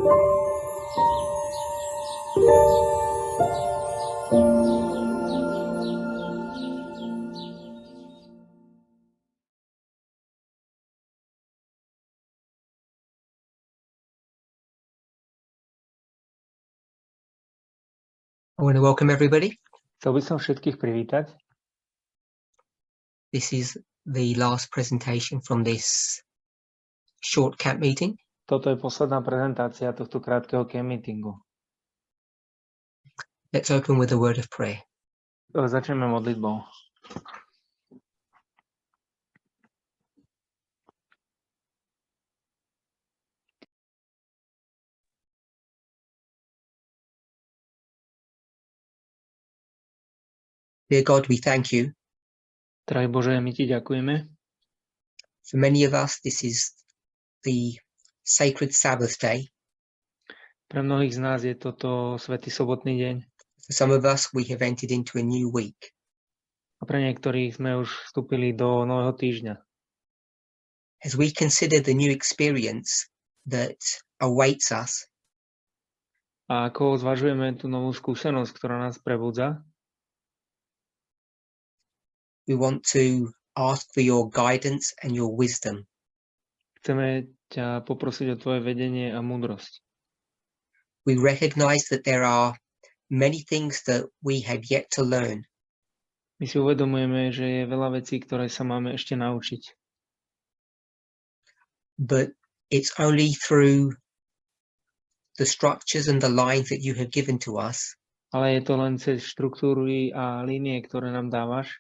I want to welcome everybody. Chcel by som všetkých privítať. This is the last presentation from this short camp meeting. Toto je posledná prezentácia tohto krátkeho camp meetingu. Let's open with a word of prayer. Začneme modlitbou. Dear God, we thank you. Drahý Bože, my ti ďakujeme. For many of us, this is the sacred Sabbath day. Pre mnohých z nás je toto svätý sobotný deň. For some of us, we have entered into a new week. A pre niektorých sme už vstúpili do nového týždňa. As we consider the new experience that awaits us, A ako zvažujeme tú novú skúsenosť, ktorá nás prebudza, we want to ask for your guidance and your wisdom. chceme ťa poprosiť o tvoje vedenie a múdrosť. We recognize that there are many things that we have yet to learn. My si uvedomujeme, že je veľa vecí, ktoré sa máme ešte naučiť. But it's only through the structures and the lines that you have given to us Ale je to len cez štruktúry a línie, ktoré nám dávaš,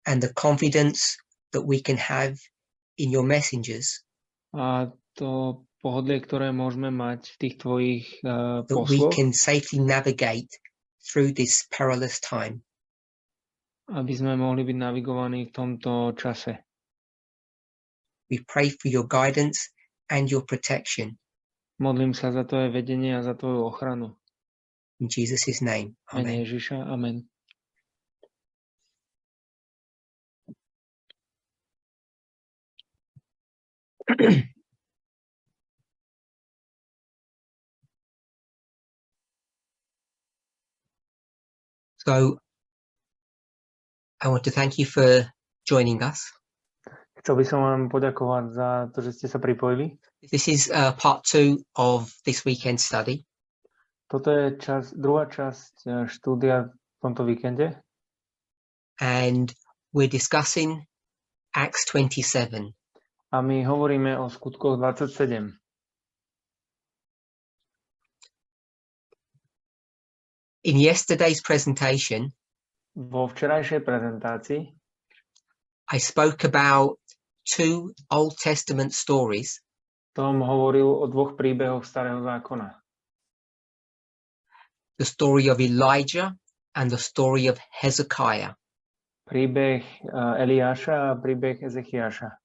and the confidence that we can have in your messengers a to pohodlie, ktoré môžeme mať v tých tvojich that we posloch, can safely navigate through this perilous time. aby sme mohli byť navigovaní v tomto čase. We pray for your guidance and your protection. Modlím sa za tvoje vedenie a za tvoju ochranu. In Jesus' name. V mene Amen. Ježiša. Amen. So I want to thank you for joining us. Chcel by som vám poďakovať za to, že ste sa pripojili. This is part 2 of this weekend study. Toto je druhá časť štúdia v tomto víkende And we're discussing Acts 27. a my hovoríme o skutkoch 27. In yesterday's presentation, Vo včerajšej prezentácii I spoke about 2 Old Testament stories Tom hovoril o dvoch príbehoch Starého zákona. the story of Elijah and the story of Hezekiah. Príbeh Eliáša a príbeh Ezechiáša.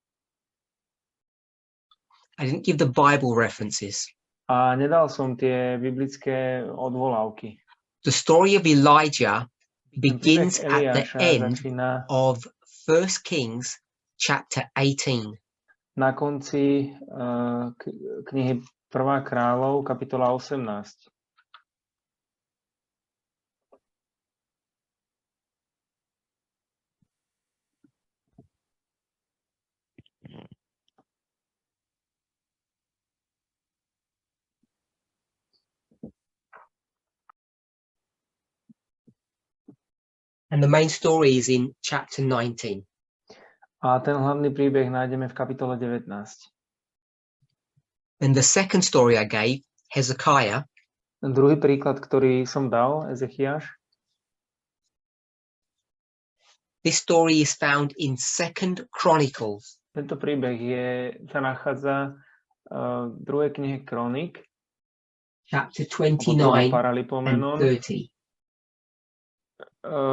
I didn't give the Bible references. A nedal som tie biblické odvolávky. The story of Elijah begins Príbeh at the Eliáša end začína of 1 Kings chapter 18. na konci knihy 1. kráľov, kapitola 18. And the main story is in chapter 19. A ten hlavný príbeh nájdeme v kapitole 19. And the second story I gave, Hezekiah, Druhý príklad, ktorý som dal, Ezechiáš, this story is found in 2 Chronicles tento príbeh sa nachádza v druhej knihe Kronik, chapter alebo 29 druhom and paralipomenon, 30.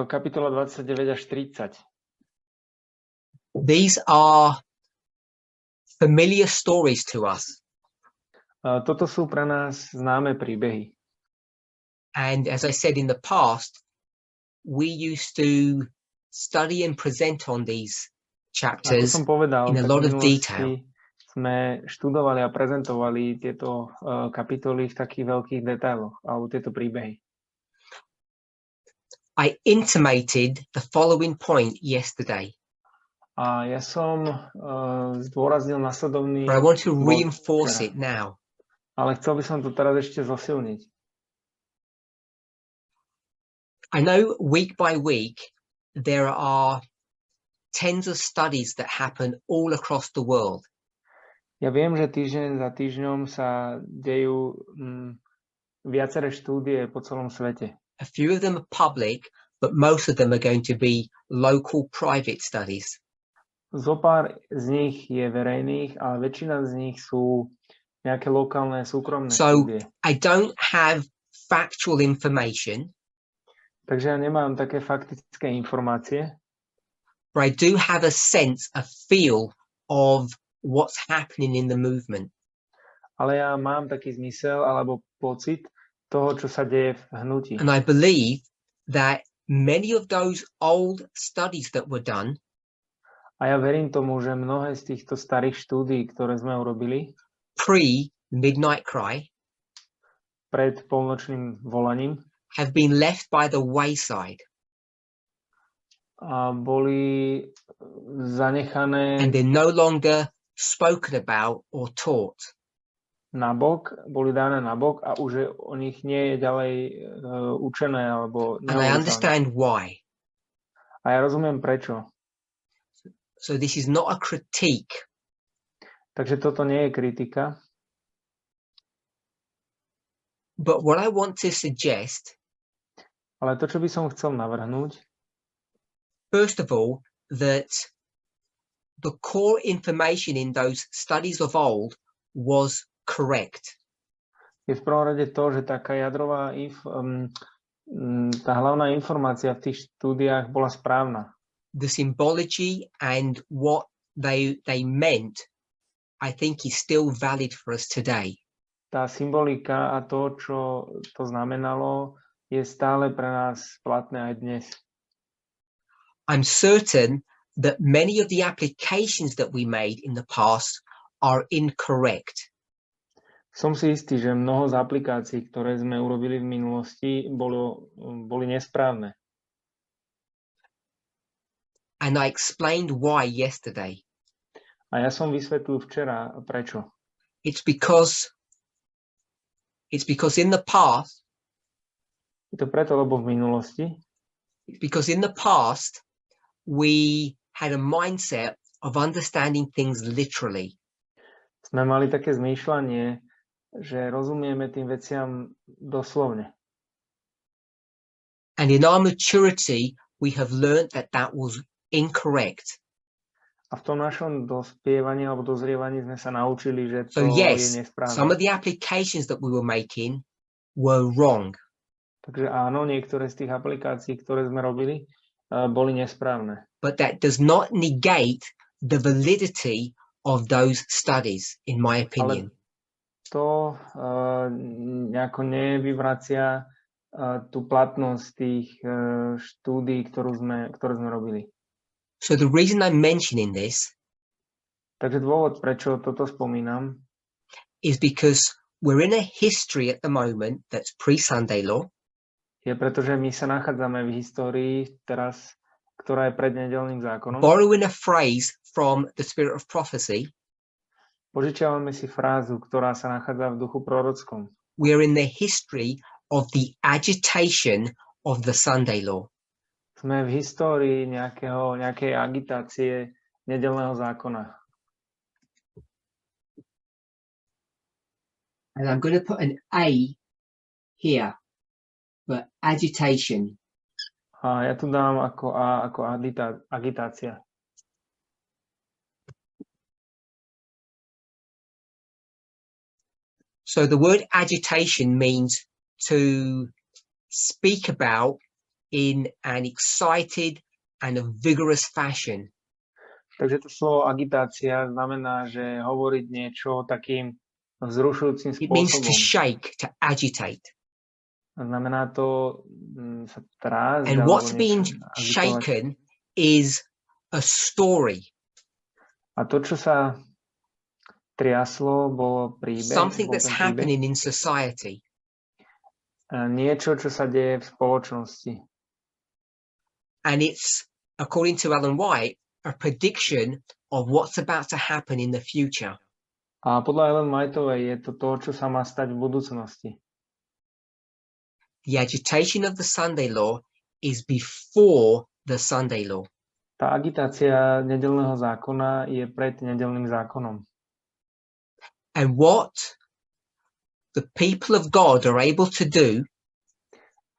kapitola 29 až 30. These are familiar stories to us. Toto sú pre nás známe príbehy. And as I said in the past, we used to study and present on these Ako chapters som povedal, in a tak lot v of minulosti detail. sme študovali a prezentovali tieto kapitoly v takých veľkých detailoch, alebo tieto príbehy. I intimated the following point yesterday, A ja som zdôraznil nasledovný but I want to bod reinforce včera. it now. Ale chcel by som to teraz ešte zosilniť. I know week by week there are tens of studies that happen all across the world. Ja viem, že týždeň za týždňom sa dejú viaceré štúdie po celom svete. A few of them are public, but most of them are going to be local private studies. Zopár z nich je verejných, ale väčšina z nich sú nejaké lokálne súkromné So štúdie. I don't have factual information, Takže ja nemám také faktické informácie, but I do have a sense, a feel of what's happening in the movement. ale ja mám taký zmysel alebo pocit toho, čo sa deje v hnutí. And I believe that many of those old studies that were done A ja verím tomu, že mnohé z týchto starých štúdií, ktoré sme urobili pre-Midnight Cry pred polnočným volaním, have been left by the wayside. a boli zanechané And they're no longer spoken about or taught. nabok, boli dané nabok a už o nich nie je ďalej učené alebo And I nehovorí sa o nich. understand why. A ja rozumiem prečo. So this is not a critique, Takže toto nie je kritika, but what I want to suggest, ale to, čo by som chcel navrhnúť, first of all, that the core information in those studies of old was correct. je v prvom rade to, že taká jadrová tá hlavná informácia v tých štúdiách bola správna. The symbology and what they meant, I think, is still valid for us today. Tá symbolika a to, čo to znamenalo, je stále pre nás platné aj dnes. I'm certain that many of the applications that we made in the past are incorrect. Som si istý, že mnoho z aplikácií, ktoré sme urobili v minulosti, boli nesprávne. And I explained why yesterday. A ja som vysvetlil včera, prečo. It's because in the past, Je to preto, lebo v minulosti we had a mindset of understanding things literally. sme mali také zmýšľanie, že rozumieme tým veciam doslovne. And in our maturity, we have learned that was incorrect. A v tom našom dospievaní alebo dozrievaní sme sa naučili, že to So yes, je nesprávne. some of the applications that we were making were wrong. Takže áno, niektoré z tých aplikácií, ktoré sme robili, boli nesprávne. But that does not negate the validity of those studies, in my opinion. To nejako nevyvracia tú platnosť tých štúdií, ktoré sme robili. So the reason I'm mentioning this Takže dôvod, prečo toto spomínam, is because we're in a history at the moment that's pre-Sunday law. je preto, že my sa nachádzame v histórii teraz, ktorá je pred nedeľným zákonom. Borrowing a phrase from the spirit of prophecy, Požičiavame si frázu, ktorá sa nachádza v duchu prorockom. we're in the history of the agitation of the Sunday law. Sme v histórii nejakej agitácie nedeľného zákona. And I'm going to put an A here for agitation. A ja tu dám ako A, ako agitácia. So the word agitation means to speak about in an excited and a vigorous fashion. Takže to slovo agitácia znamená, že hovoriť niečo takým vzrušujúcim It means to spôsobom. shake, to agitate. Znamená to sa trásť. And alebo what's being niečo agitovať. shaken is a story. A to, čo sa triaslo, bol príbeh, something bol that's ten príbeh, happening in society. niečo, čo sa deje v spoločnosti. And it's, according to Ellen White, a prediction of what's about to happen in the future. A podľa Ellen Whiteovej je to to, čo sa má stať v budúcnosti. The agitation of the Sunday law is before the Sunday law. Tá agitácia nedeľného zákona je pred nedeľným zákonom. And what the people of God are able to do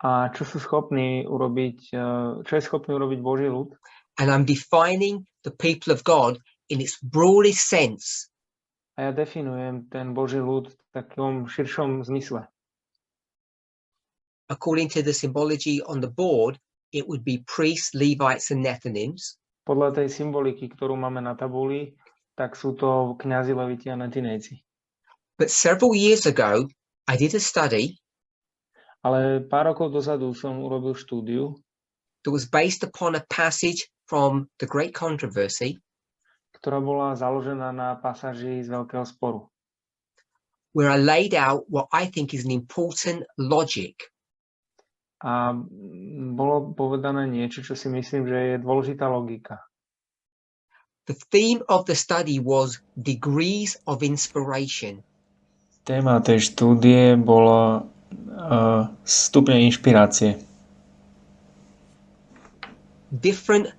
A čo sú schopní urobiť, čo je schopný urobiť Boží ľud? and I'm defining the people of God in its broadest sense. A ja definujem ten Boží ľud v takom širšom zmysle. According to the symbology on the board, it would be priests, Levites, and Nethinims. Podľa tej symboliky, ktorú máme na tabuli, tak sú to kňazi, leviti a netinejci. But several years ago, I did a study Ale pár rokov dozadu som urobil štúdiu, that was based upon a passage from the Great Controversy, ktorá bola založená na pasáži z Veľkého sporu, where I laid out what I think is an important logic. a bolo povedané niečo, čo si myslím, že je dôležitá logika. The theme of the study was degrees of inspiration. Téma tej štúdie bola stupne inšpirácie. Different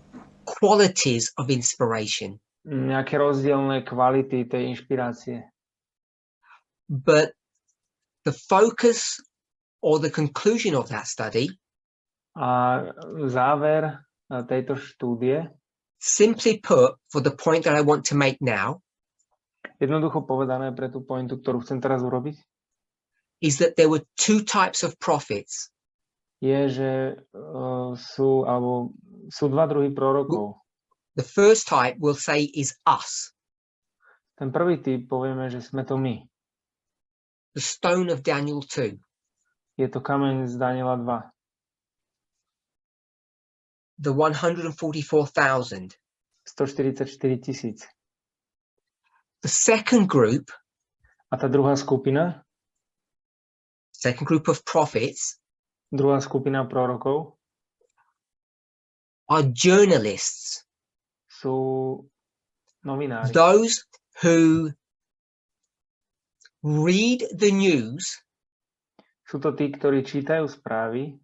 qualities of inspiration. Nejaké rozdielne kvality tej inšpirácie. But the focus or the conclusion of that study A záver tejto štúdie, simply put, for the point that I want to make now, jednoducho povedané pre tú pointu, ktorú chcem teraz urobiť, is that there were two types of prophets. je, že sú dva druhy prorokov. The first type we'll say is us, Ten prvý typ povieme, že sme to my. the stone of Daniel 2. Je to kameň z Daniela 2. The 144,000. 144 000. The second group A tá druhá skupina, of prophets druhá skupina prorokov are journalists, sú novinári. those who read the news Sú to tí, ktorí čítajú správy.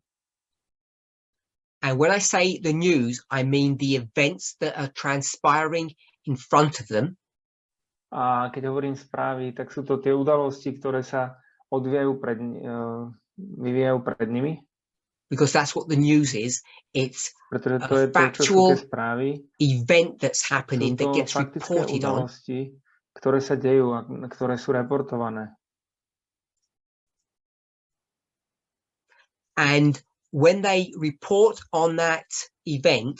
And when I say the news, I mean the events that are transpiring in front of them. A keď hovorím správy, tak sú to tie udalosti, ktoré sa vyvíjajú pred nimi. Because that's what the news is. It's Pretože to a je to, čo sú factual tie správy. event that's happening Sú that to gets faktické reported on. udalosti, ktoré sa dejú a ktoré sú reportované. And when they report on that event,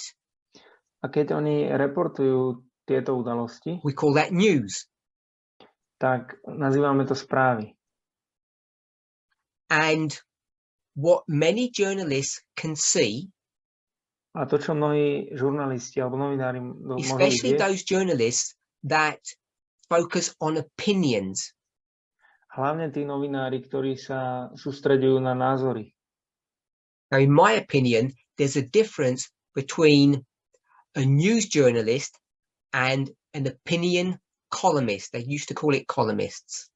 A keď oni reportujú tieto udalosti, we call that news. tak nazývame to správy. And what many journalists can see, A to, čo mnohí žurnalisti alebo novinári môžu especially vidieť, those journalists that focus on opinions, hlavne tí novinári, ktorí sa sústreďujú na názory. now in my opinion, there's a difference between a news journalist and an opinion columnist. They used to call it columnists.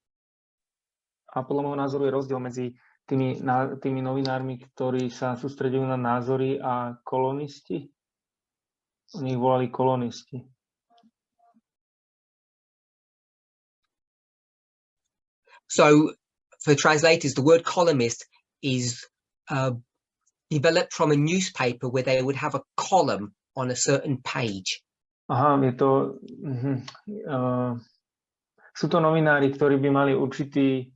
A podľa môjho názoru je rozdiel medzi tými novinármi, ktorí sa sústreďujú na názory, a kolonisti. Oni ich volali kolonisti. So for translators, the word columnist is developed from a newspaper where they would have a column on a certain page. Aha, je to... sú to novinári, ktorí by mali určitý,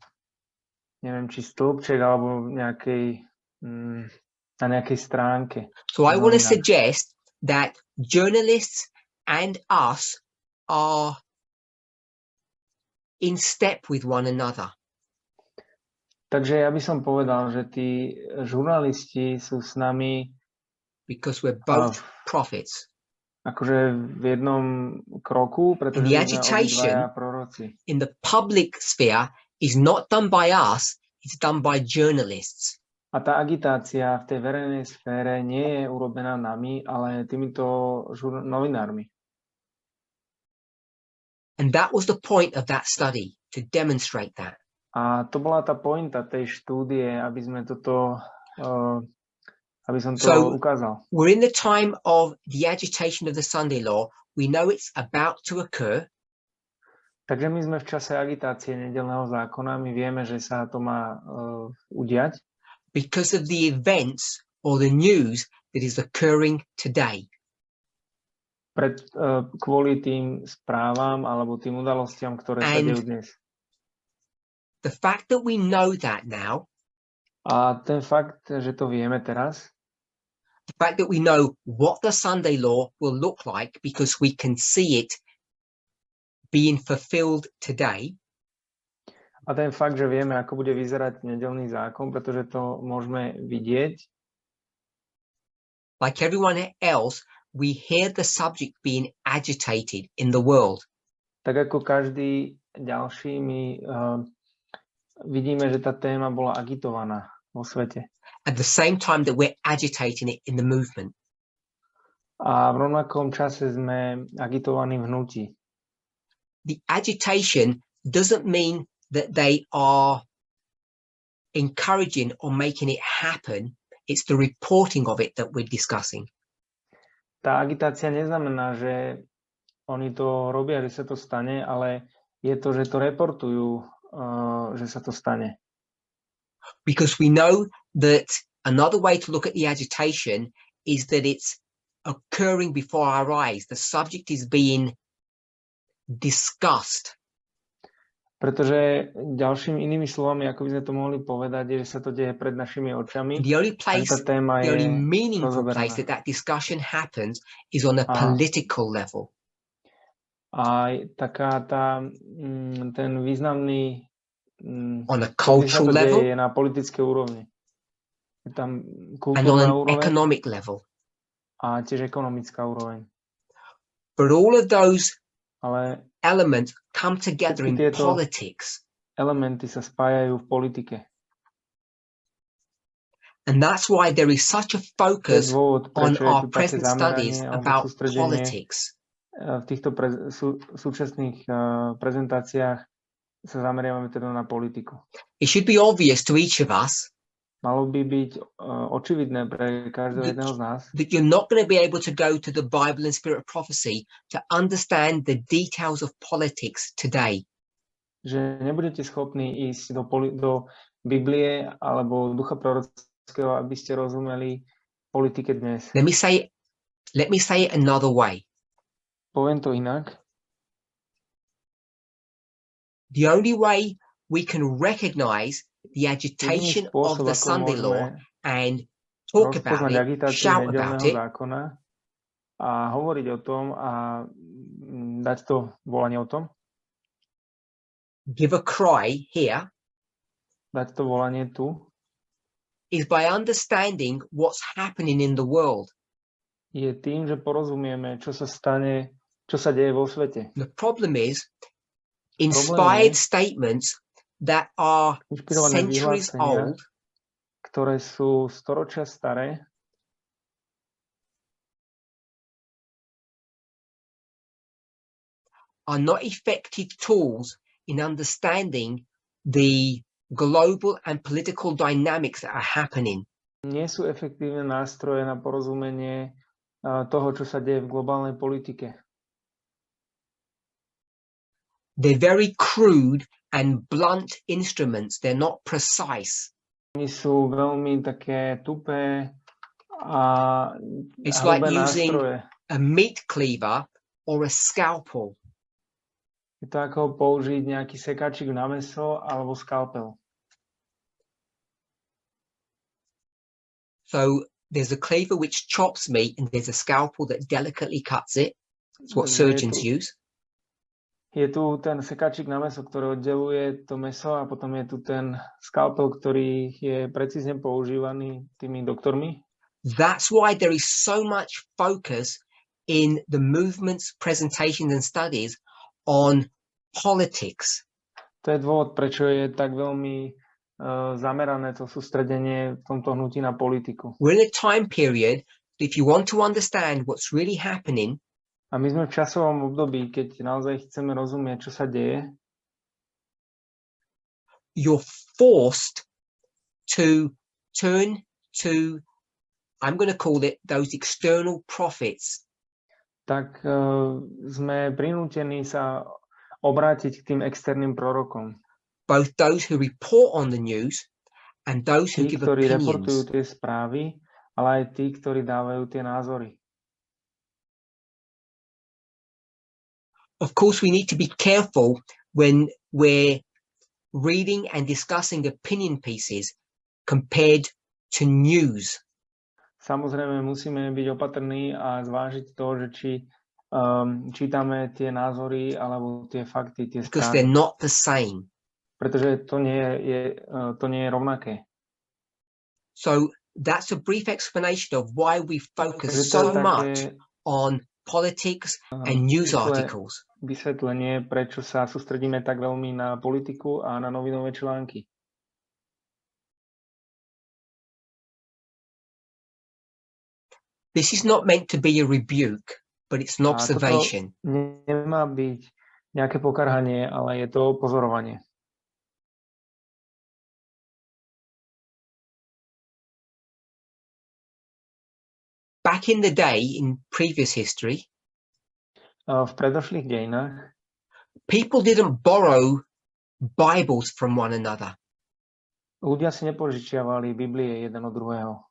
neviem, či stĺpček alebo na nejakej stránke. So I want to suggest that journalists and us are in step with one another. Takže ja by som povedal, že tí žurnalisti sú s nami because we're both prophets. Akože v jednom kroku, pretože And the sme obidvaja agitation proroci. in the public sphere is not done by us, it's done by journalists. A tá agitácia v tej verejnej sfére nie je urobená nami, ale týmito novinármi. And that was the point of that study, to demonstrate that. A to bola tá pointa tej štúdie, aby sme toto, aby som to So, ukázal. we're in the time of the agitation of the Sunday law. We know it's about to occur. Takže my sme v čase agitácie nedeľného zákona, my vieme, že sa to má udiať. Because of the events or the news that is occurring today. Kvôli tým správam alebo tým udalostiam, ktoré sa dejú dnes. The fact that we know that now, a ten fakt, že to vieme teraz, the fact that we know what the Sunday law will look like because we can see it being fulfilled today. A ten fakt, že vieme, ako bude vyzerať nedeľný zákon, pretože to môžeme vidieť. Like everyone else, we hear the subject being agitated in the world. Tak ako každý ďalší, my vidíme, že tá téma bola agitovaná vo svete. At the same time that we're agitating it in the movement. A v rovnakom čase sme agitovaní v hnutí. The agitation doesn't mean that they are encouraging or making it happen. It's the reporting of it that we're discussing. Tá agitácia neznamená, že oni to robia, že sa to stane, ale je to, že to reportujú, že sa to stane. Because we know that another way to look at the agitation is that it's occurring before our eyes. The subject is being discussed. Pretože ďalšími inými slovami, ako by sme to mohli povedať, je, že sa to deje pred našimi očami. The only place, the only meaningful place that discussion happens is on a political level. A taká ten významný on a cultural level, je na politické úrovni. Je tam and on an úroveň, economic level. A tiež ekonomická úroveň. But all of those ale elements come together in politics. Elementy sa spájajú v politike. And that's why there is such a focus on our present studies about politics. V týchto súčasných prezentáciách sa zameriavame teda na politiku. It should be obvious to each of us. Malo by byť očividné pre každého jedného z nás, that you're not going to be able to go to the Bible and Spirit of Prophecy to understand the details of politics today. Že nebudete schopní ísť do Biblie alebo ducha prorockého, aby ste rozumeli politike dnes. Let me say it another way. Poviem to inak. The only way we can recognize the agitation of the Sunday law and talk about it, shout about it, a hovoriť o tom a dať to volanie o tom, give a cry here, dať to volanie tu, is by understanding what's happening in the world. Je tým, že porozumieme, čo sa stane, čo sa deje vo svete. The problem is inspired statements that are centuries old, ktoré sú storočia staré, are not effective tools in understanding the global and political dynamics that are happening. Nie sú efektívne nástroje na porozumenie toho, čo sa deje v globálnej politike. They're very crude and blunt instruments. They're not precise. Oni sú veľmi také tupé a it's like using a meat cleaver or a scalpel. Je to ako použiť nejaký sekáčik na mäso alebo skalpel. So there's a cleaver which chops meat and there's a scalpel that delicately cuts it. That's what surgeons use. Je tu ten sekáčik na mäso, ktorý oddeluje to mäso a potom je tu ten skalpel, ktorý je precízne používaný tými doktormi. That's why there is so much focus in the movements, presentations and studies on politics. To je dôvod, prečo je tak veľmi zamerané to sústredenie v tomto hnutí na politiku. We're in a time period that if you want to understand what's really happening, A my sme v časovom období, keď naozaj chceme rozumieť, čo sa deje, you're forced to turn to, I'm going to call it, those external prophets. tak sme prinútení sa obrátiť k tým externým prorokom. Both those who report on the news and those who Tí, give ktorí reportujú opinions. tie správy, ale aj tí, ktorí dávajú tie názory. Of course, we need to be careful when we're reading and discussing opinion pieces compared to news. Samozrejme, musíme byť opatrní a zvážiť to, že či čítame tie názory alebo tie fakty, tie Because they're správy. not the same. Pretože to nie je rovnaké. So that's a brief explanation of why we Takže focus to je so také much on politics and news rýchle articles. vysvetlenie, prečo sa sústredíme tak veľmi na politiku a na novinové články. This is not meant to be a rebuke, but it's an A toto observation. nemá byť nejaké pokarhanie, ale je to pozorovanie. Back in the day, in previous history, V predošlých dejinách people didn't borrow Bibles from one another. ľudia si nepožičiavali Biblie jeden od druhého.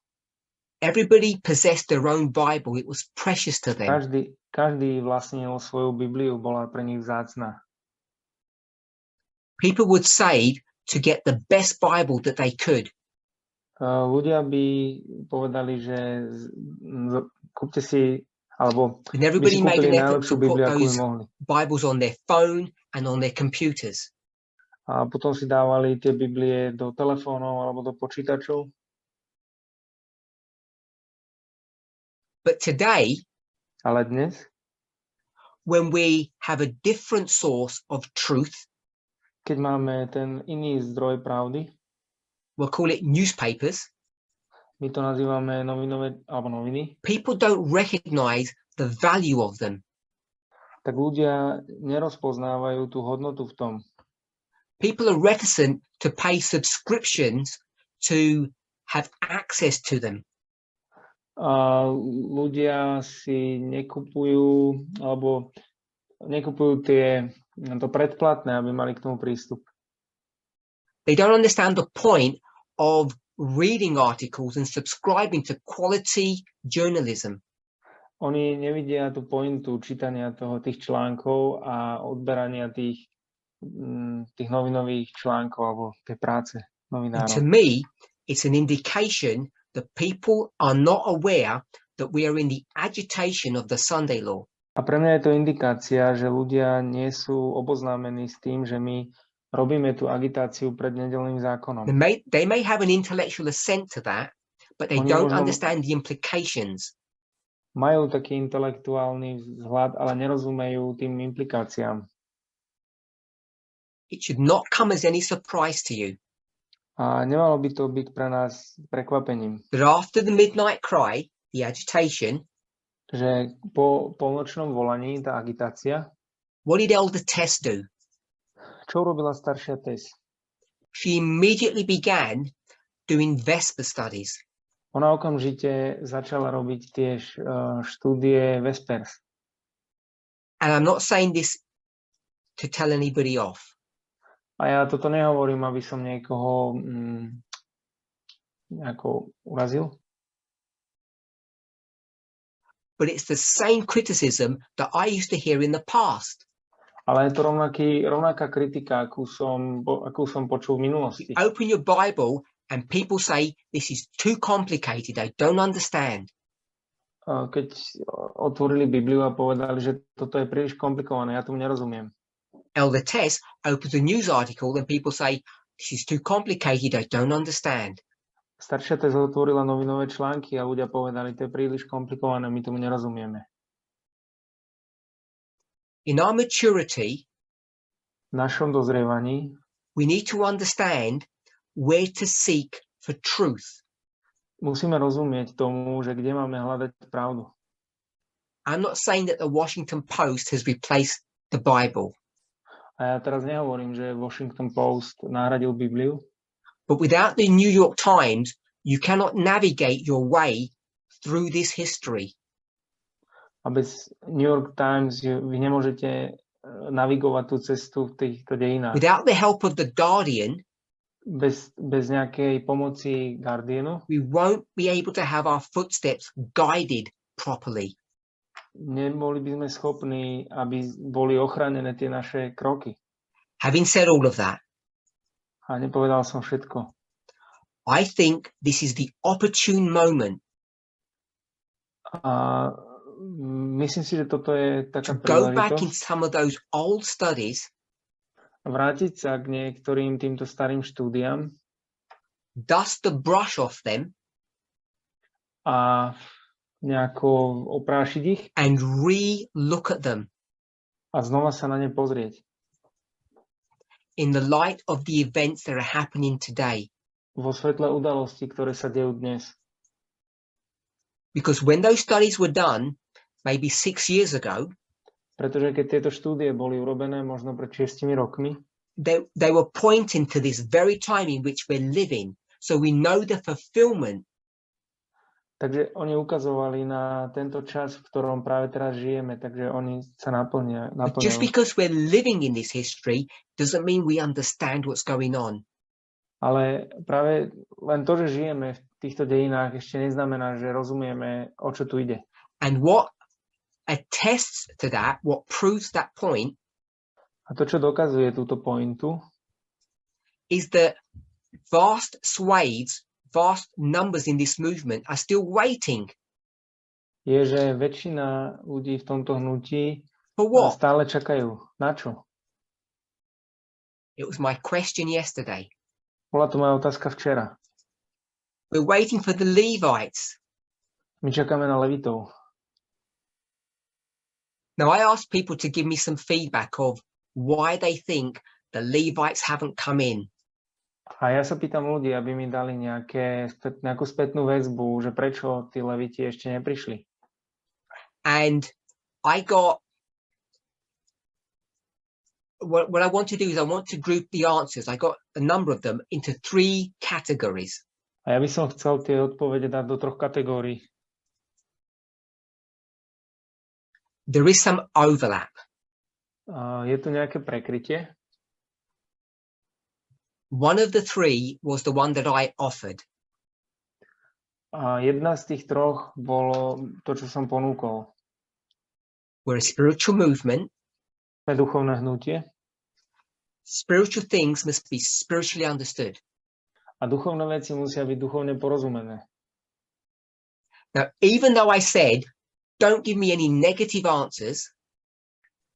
Everybody possessed their own Bible. It was precious to them. Každý vlastnil svoju Bibliu, bola pre nich vzácna. People would save to get the best Bible that they could. Ľudia by povedali, že kúpte si, alebo And by si everybody made kúpili an effort najlepšiu to put Bibliu, akú by those mohli. Bibles on their phone and on their computers. A potom si dávali tie Biblie do telefónov alebo do počítačov. But today, Ale dnes, when we have a different source of truth, keď máme ten iný zdroj pravdy, we'll call it newspapers, my to nazývame noviny, people don't recognize the value of them. tak ľudia nerozpoznávajú tú hodnotu v tom. People are reticent to pay subscriptions to have access to them. A ľudia si nekupujú to predplatné, aby mali k tomu prístup. They don't understand the point of reading articles and subscribing to quality journalism. Oni nevidia tú pointu čítania tých článkov a odberania tých novinových článkov alebo tej práce And novinárov. to me, it's an indication that people are not aware that we are in the agitation of the Sunday law. A pre mňa je to indikácia, že ľudia nie sú oboznámení s tým, že my robíme tú agitáciu pred nedeľným zákonom. They may have an intellectual assent to that, but they Oni don't možno understand the implications. majú taký intelektuálny vzhľad, ale nerozumejú tým implikáciám. It should not come as any surprise to you A nemalo by to byť pre nás prekvapením, that after the midnight cry, the agitation, že po polnočnom volaní, tá agitácia, what did Elder Tess do? čo urobila staršia Tess? She immediately began doing Vesper studies. Ona okamžite začala robiť tiež štúdie Vespers. And I'm not saying this to tell anybody off. A ja toto nehovorím, aby som niekoho nejako urazil. But it's the same criticism that I used to hear in the past. Ale je to rovnaká kritika, akú som počul v minulosti. Open your Bible and people say, this is too complicated, I don't understand. Keď otvorili Bibliu a povedali, že toto je príliš komplikované, ja tomu nerozumiem. Elder Tess opens a news article and people say, this is too complicated, I don't understand. Staršia Tess otvorila novinové články a ľudia povedali, to je príliš komplikované, my tomu nerozumieme. In our maturity, v našom dozrievaní we need to understand where to seek for truth. musíme rozumieť tomu, že kde máme hľadať pravdu. I'm not saying that the Washington Post has replaced the Bible, A ja teraz nehovorím, že Washington Post nahradil Bibliu, but without the New York Times, you cannot navigate your way through this history. a bez New York Times vy nemôžete navigovať tú cestu v týchto dejinách. Without the help of the Guardian, Bez nejakej pomoci Guardianu we won't be able to have our footsteps guided properly. neboli by sme schopní, aby boli ochránené tie naše kroky. Having said all of that, A nepovedal som všetko. I think this is the opportune moment A myslím si, že toto je taká to go back in príležitosť some of those old studies vrátiť sa k niektorým týmto starým štúdiám dust the brush off them a nejako oprášiť ich and re-look at them a znova sa na ne pozrieť in the light of the events that are happening today. vo svetle udalostí, ktoré sa dejú dnes. Because when those studies were done, maybe 6 years ago, Pretože keď tieto štúdie boli urobené možno pred 6 rokmi, they were pointing to this very time in which we're living. So we know the fulfillment. takže oni ukazovali na tento čas, v ktorom práve teraz žijeme, takže oni sa But just naplňajú. because we're living in this history doesn't mean we understand what's going on. Ale práve len to, že žijeme v týchto dejinách, ešte neznamená, že rozumieme, o čo tu ide. And what attests to that, what proves that point, A to, čo dokazuje túto pointu, is that vast swathes, vast numbers in this movement are still waiting. je, že väčšina ľudí v tomto hnutí For what? stále čakajú. Na čo? It was my question yesterday. Bola to moja otázka včera. We're waiting for the Levites. My čakáme na Levitov. Now, I asked people to give me some feedback of why they think the Levites haven't come in. A ja sa pýtam ľudí, aby mi dali nejakú spätnú väzbu, že prečo tí Leviti ešte neprišli. And I got, what I want to do is I want to group the answers. I got a number of them into 3 categories. A ja by som chcel tie odpovede dať do 3 kategórií. There is some overlap. Je tu nejaké prekrytie. One of the 3 was the one that I offered. A jedna z tých 3 bolo to, čo som ponúkol. We're a spiritual movement. Sme duchovné hnutie. Spiritual things must be spiritually understood. A duchovné veci musia byť duchovne porozumené. Now, even though I said, don't give me any negative answers,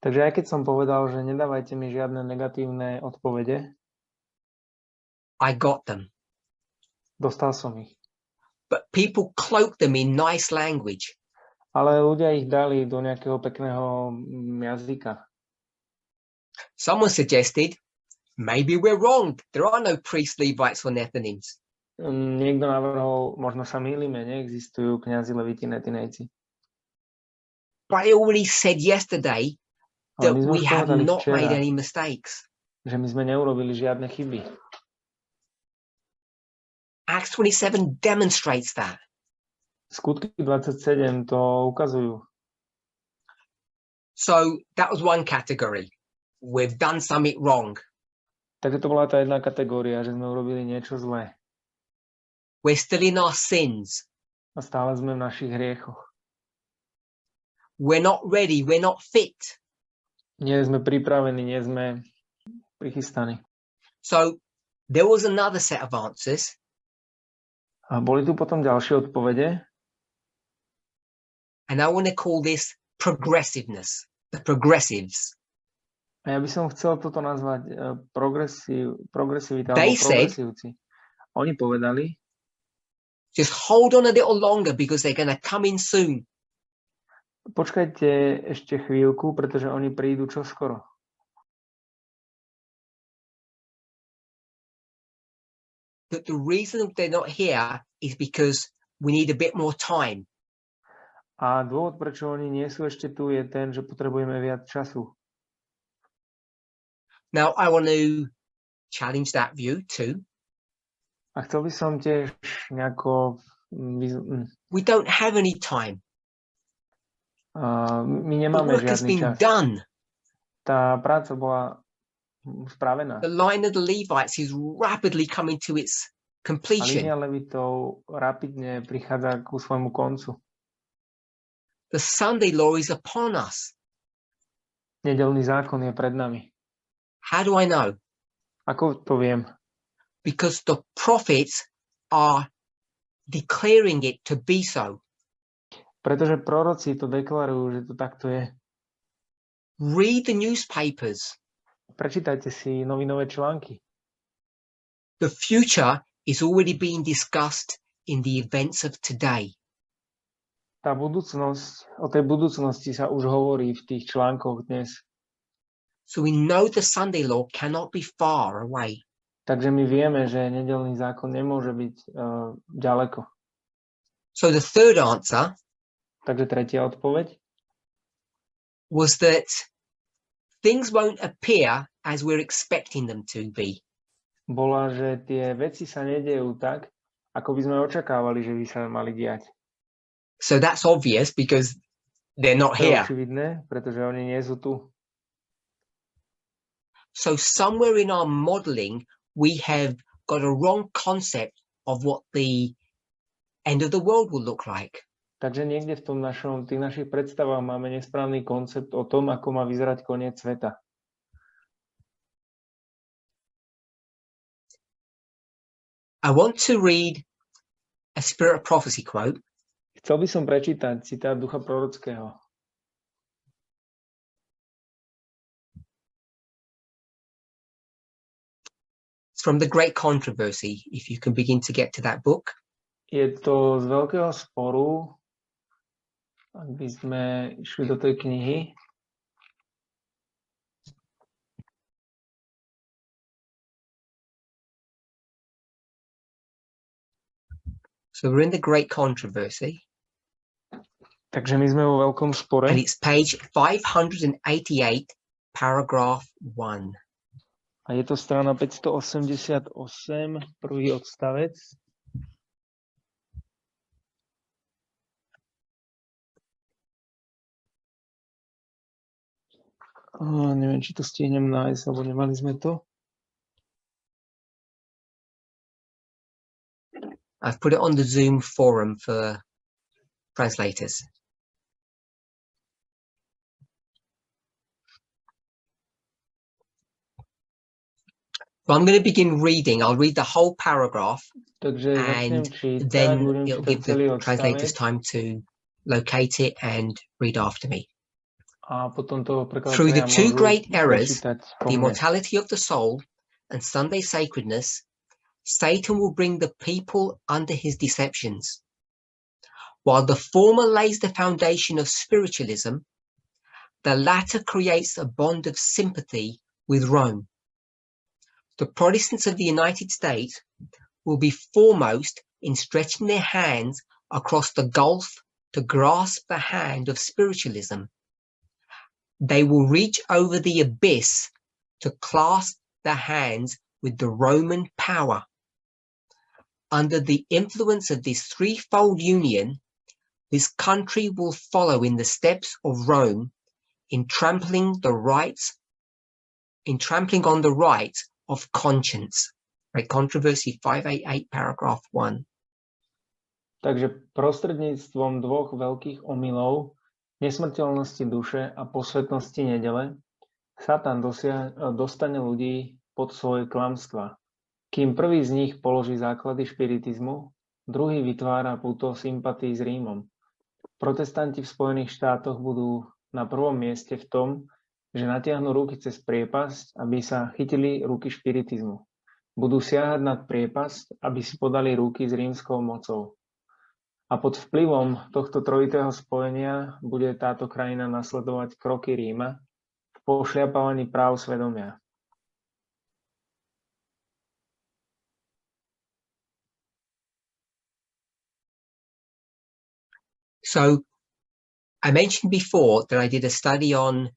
Takže aj keď som povedal, že nedávajte mi žiadne negatívne odpovede, I got them. dostal som ich. But people cloaked them in nice language. Ale ľudia ich dali do nejakého pekného jazyka. Someone suggested, maybe we're wrong. There are no priests, Levites, or Nethinims. Niekto navrhol, možno sa mýlime, neexistujú kňazi, leviti, netinejci. But I already said yesterday that Ale my sme we už have povedali not včera, made any mistakes. že my sme neurobili žiadne chyby. Acts 27 demonstrates that. Skutky 27 to ukazujú. So that was one category. We've done something wrong. Takže to bola tá jedna kategória, že sme urobili niečo zlé. We're still in our sins. A stále sme v našich hriechoch. We're not ready. We're not fit. Nie sme pripravení, nie sme prichystaní. So there was another set of answers. A boli tu potom ďalšie odpovede. And I want to call this progressiveness, the progressives. A ja by som chcel toto nazvať progresivita They alebo said, progresívci. Oni povedali, just hold on a little longer because they're going to come in soon. počkajte ešte chvíľku, pretože oni prídu čoskoro. that the reason they're not here is because we need a bit more time. A dôvod, prečo oni nie sú ešte tu, je ten, že potrebujeme viac času. Now, I want to challenge that view too. A chcel by som tiež nejako... We don't have any time. My The nemáme work has žiadny been čas. done. Tá práca bola spravená. The line of the Levites is rapidly coming to its A completion. línia levitov rapidne prichádza ku svojmu koncu. The Sunday law is upon us. Nedeľný zákon je pred nami. How do I know? Ako to viem? Because the prophets are declaring it to be so. Pretože proroci to deklarujú, že to takto je. Read the newspapers. Prečítajte si novinové články. The future is already being discussed in the events of today. Tá budúcnosť, o tej budúcnosti sa už hovorí v tých článkoch dnes. So we know the Sunday law cannot be far away. Takže my vieme, že nedeľný zákon nemôže byť ďaleko. So the third answer Takže tretia odpoveď was that things won't appear as we're expecting them to be. bola, že tie veci sa nedejú tak, ako by sme očakávali, že by sa mali diať. So that's obvious because they're not To je here. očividné, pretože oni nie sú tu. So somewhere in our modeling, we have got a wrong concept of what the end of the world will look like. Takže niekde v tých našich predstavách máme nesprávny koncept o tom, ako má vyzerať koniec sveta. I want to read a Spirit of Prophecy quote. Chcel by som prečítať citát ducha prorockého. It's from The Great Controversy, if you can begin to get to that book. Je to z veľkého sporu, ak by sme išli do tej knihy. So we're in The Great Controversy, Takže my sme vo veľkom spore. and it's page 588, paragraph 1. A je to strana 588, prvý odstavec. Neviem, či to stihnem nájsť, alebo nemali sme to. I've put it on the Zoom forum for translators. So I'm going to begin reading. I'll read the whole paragraph, Takže začnem and čítať, then budem it'll čítať give celý the translators odstavec time to locate it and read after me. a potom to Through the prekladatelia two môžu great errors, prečítať po the mne. immortality of the soul and Sunday sacredness, Satan will bring the people under his deceptions. While the former lays the foundation of spiritualism, the latter creates a bond of sympathy with Rome. The Protestants of the United States will be foremost in stretching their hands across the gulf to grasp the hand of spiritualism. They will reach over the abyss to clasp the hands with the Roman power. Under the influence of this threefold union, this country will follow in the steps of Rome in trampling on the rights of conscience. Right, Controversy 588, paragraph 1. Takže prostredníctvom dvoch veľkých omylov, nesmrteľnosti duše a posvetnosti nedele, Satan dostane ľudí pod svoje klamstvá. Kým prvý z nich položí základy špiritizmu, druhý vytvára puto sympatí s Rímom. Protestanti v Spojených štátoch budú na prvom mieste v tom, že natiahnu ruky cez priepasť, aby sa chytili ruky špiritizmu. Budú siahať nad priepasť, aby si podali ruky s rímskou mocou. A pod vplyvom tohto trojitého spojenia bude táto krajina nasledovať kroky Ríma v pošliapávaní práv svedomia. So I mentioned before that I did a study on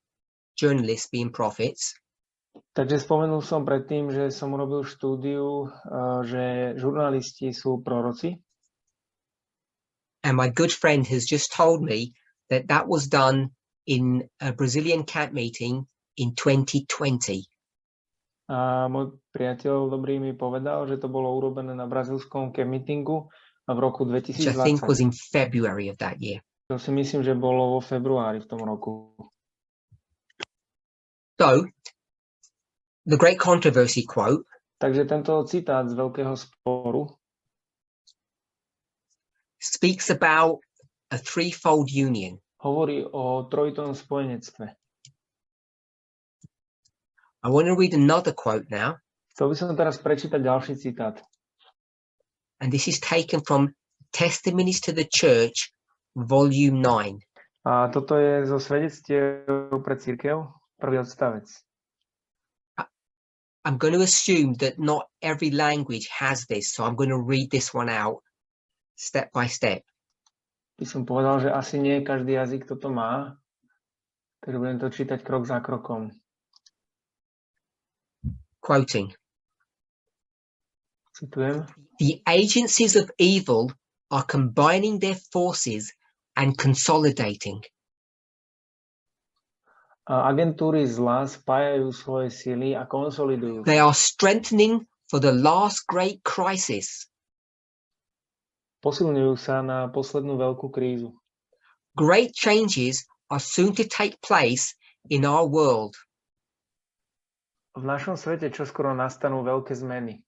journalists being prophets. Takže spomenul som predtým, že som urobil štúdiu, že žurnalisti sú proroci. And my good friend has just told me that that was done in a Brazilian camp meeting in 2020. A môj priateľ dobrý mi povedal, že to bolo urobené na brazílskom camp meetingu v roku Which I think 2020. was in February of that year. To si myslím, že bolo vo februári v tom roku. So, the great controversy quote Takže tento citát z Veľkého sporu speaks about a threefold union. hovorí o trojitom spojenectve. I want to read another quote now, Chcel by som teraz prečítať ďalší citát. and this is taken from Testimonies to the Church, Volume 9. A toto je zo svedectiev pre cirkev, prvý odstavec. I'm going to assume that not every language has this, so I'm going to read this one out step by step. By som povedal, že asi nie každý jazyk toto má, takže budem to čítať krok za krokom. Quoting. Citujem. The agencies of evil are combining their forces and consolidating. Agentúry zla spájajú svoje sily a konsolidujú. They are strengthening for the last great crisis. Posilňujú sa na poslednú veľkú krízu. Great changes are soon to take place in our world. V našom svete čoskoro nastanú veľké zmeny.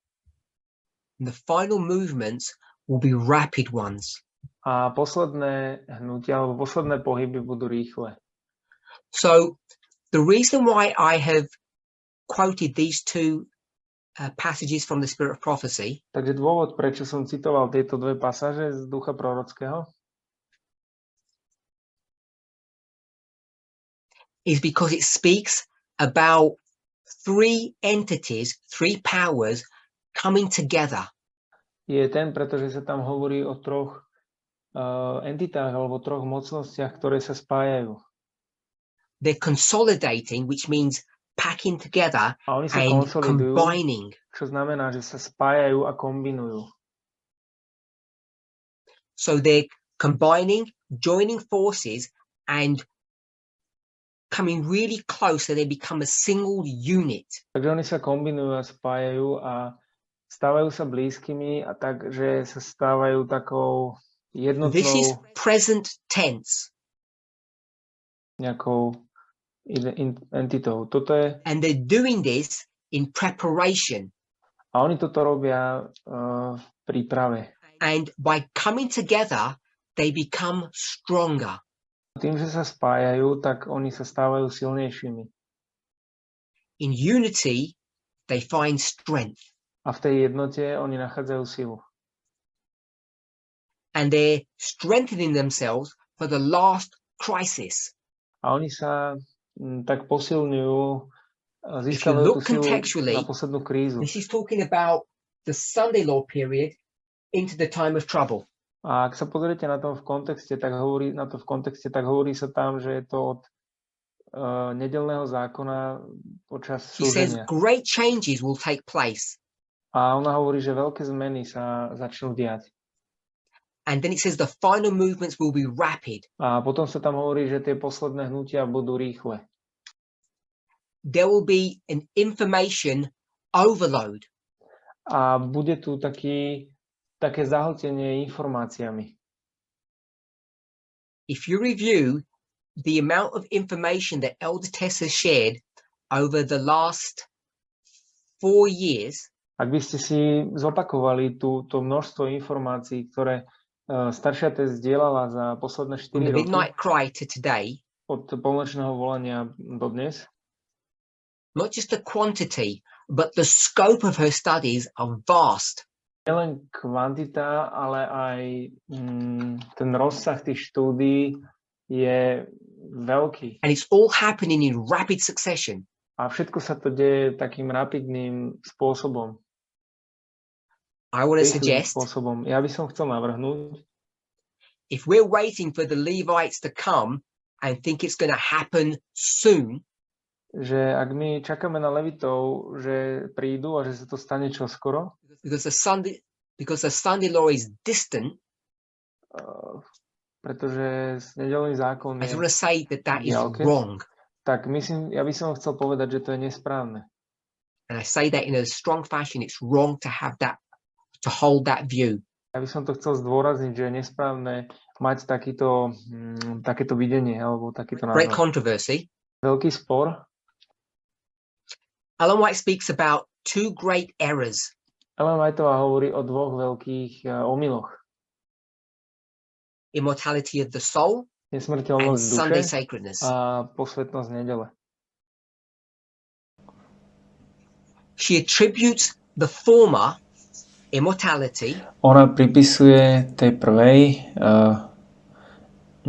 The final movements will be rapid ones. A posledné hnutia alebo posledné pohyby budú rýchle. So the reason why I have quoted these two passages from the Spirit of Prophecy Takže dôvod, prečo som citoval tieto dve pasáže z ducha prorockého, is because it speaks about three entities, three powers coming together. je ten, pretože sa tam hovorí o troch entitách alebo troch mocnostiach, ktoré sa spájajú. They're consolidating, which means packing together A oni sa and konsolidujú, combining. čo znamená, že sa spájajú a kombinujú. So they're combining, joining forces and coming really close so they become a single unit. Takže oni sa kombinujú a spájajú a stávajú sa blízkymi a tak, že sa stávajú takou This is jednotnou present tense. nejakou entitou. Toto je, And they're doing this in preparation. a oni toto robia v príprave. And by coming together, they become stronger. Tým, že sa spájajú, tak oni sa stávajú silnejšími. In unity, they find strength. A v tej jednote oni nachádzajú silu. And they're strengthening themselves for the last crisis. A oni sa tak posilňujú, If you získavajú tú look silu contextually, na poslednú krízu. this is talking about the Sunday law period into the time of trouble. A ak sa pozriete na to v kontexte, tak hovorí sa tam, že je to od nedeľného zákona počas He says súženia. great changes will take place. A ona hovorí, že veľké zmeny sa začnú diať. And then it says the final movements will be rapid. A potom sa tam hovorí, že tie posledné hnutia budú rýchle. There will be an information overload. A bude tu také zahltenie informáciami. If you review the amount of information that Elder Tess has shared over the last 4 years, Ak by ste si zopakovali to množstvo informácií, ktoré staršia Tess zdieľala za posledné 4 from the roky, midnight cry to today, od polnočného volania do dnes, not just the quantity, but the scope of her studies are vast. nielen kvantita, ale aj ten rozsah tých štúdií je veľký. And it's all happening in rapid succession. A všetko sa to deje takým rapidným spôsobom. I want to Rýchlým suggest spôsobom. Ja by som chcel navrhnúť, if we're waiting for the Levites to come and think it's going to happen soon, že ak my čakáme na Levitov, že prídu a že sa to stane čoskoro, because the Sunday law is distant, pretože nedeľný zákon I just je want to say that is diaľke, wrong. tak ja by som chcel povedať, že to je nesprávne. And I say that in a strong fashion. It's wrong to have that, to hold that view. Ja by som to chcel zdôrazniť, že je nesprávne mať takéto videnie alebo takýto Great názor. controversy. Veľký spor. Ellen White speaks about two great errors. Ellen Whiteová hovorí o dvoch veľkých omyloch. Immortality of the soul and Nesmrteľnosť Sunday duše sacredness. a posvetnosť nedele. She attributes the former, immortality, Ona pripisuje tej prvej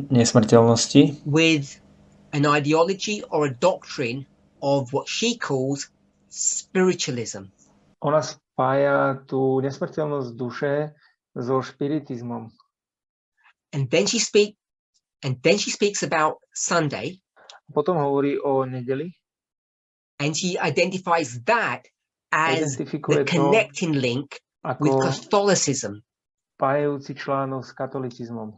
nesmrteľnosti with an ideology or a doctrine of what she calls spiritualism. Ona spája tú nesmrteľnosť duše so špiritizmom. And then she speaks about Sunday, Potom hovorí o nedeli. and she identifies that as the Identifikuje to connecting link with ako Catholicism. spájajúci článok s katolicizmom.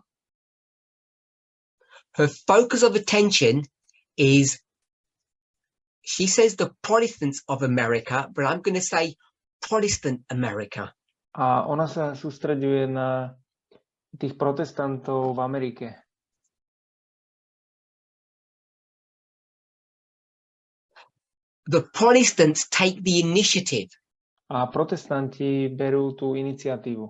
Her focus of attention is, she says, the Protestants of America, but I'm going to say Protestant America. A ona sa sústreďuje na tých protestantov v Amerike. The Protestants take the initiative, A protestanti berú tú iniciatívu.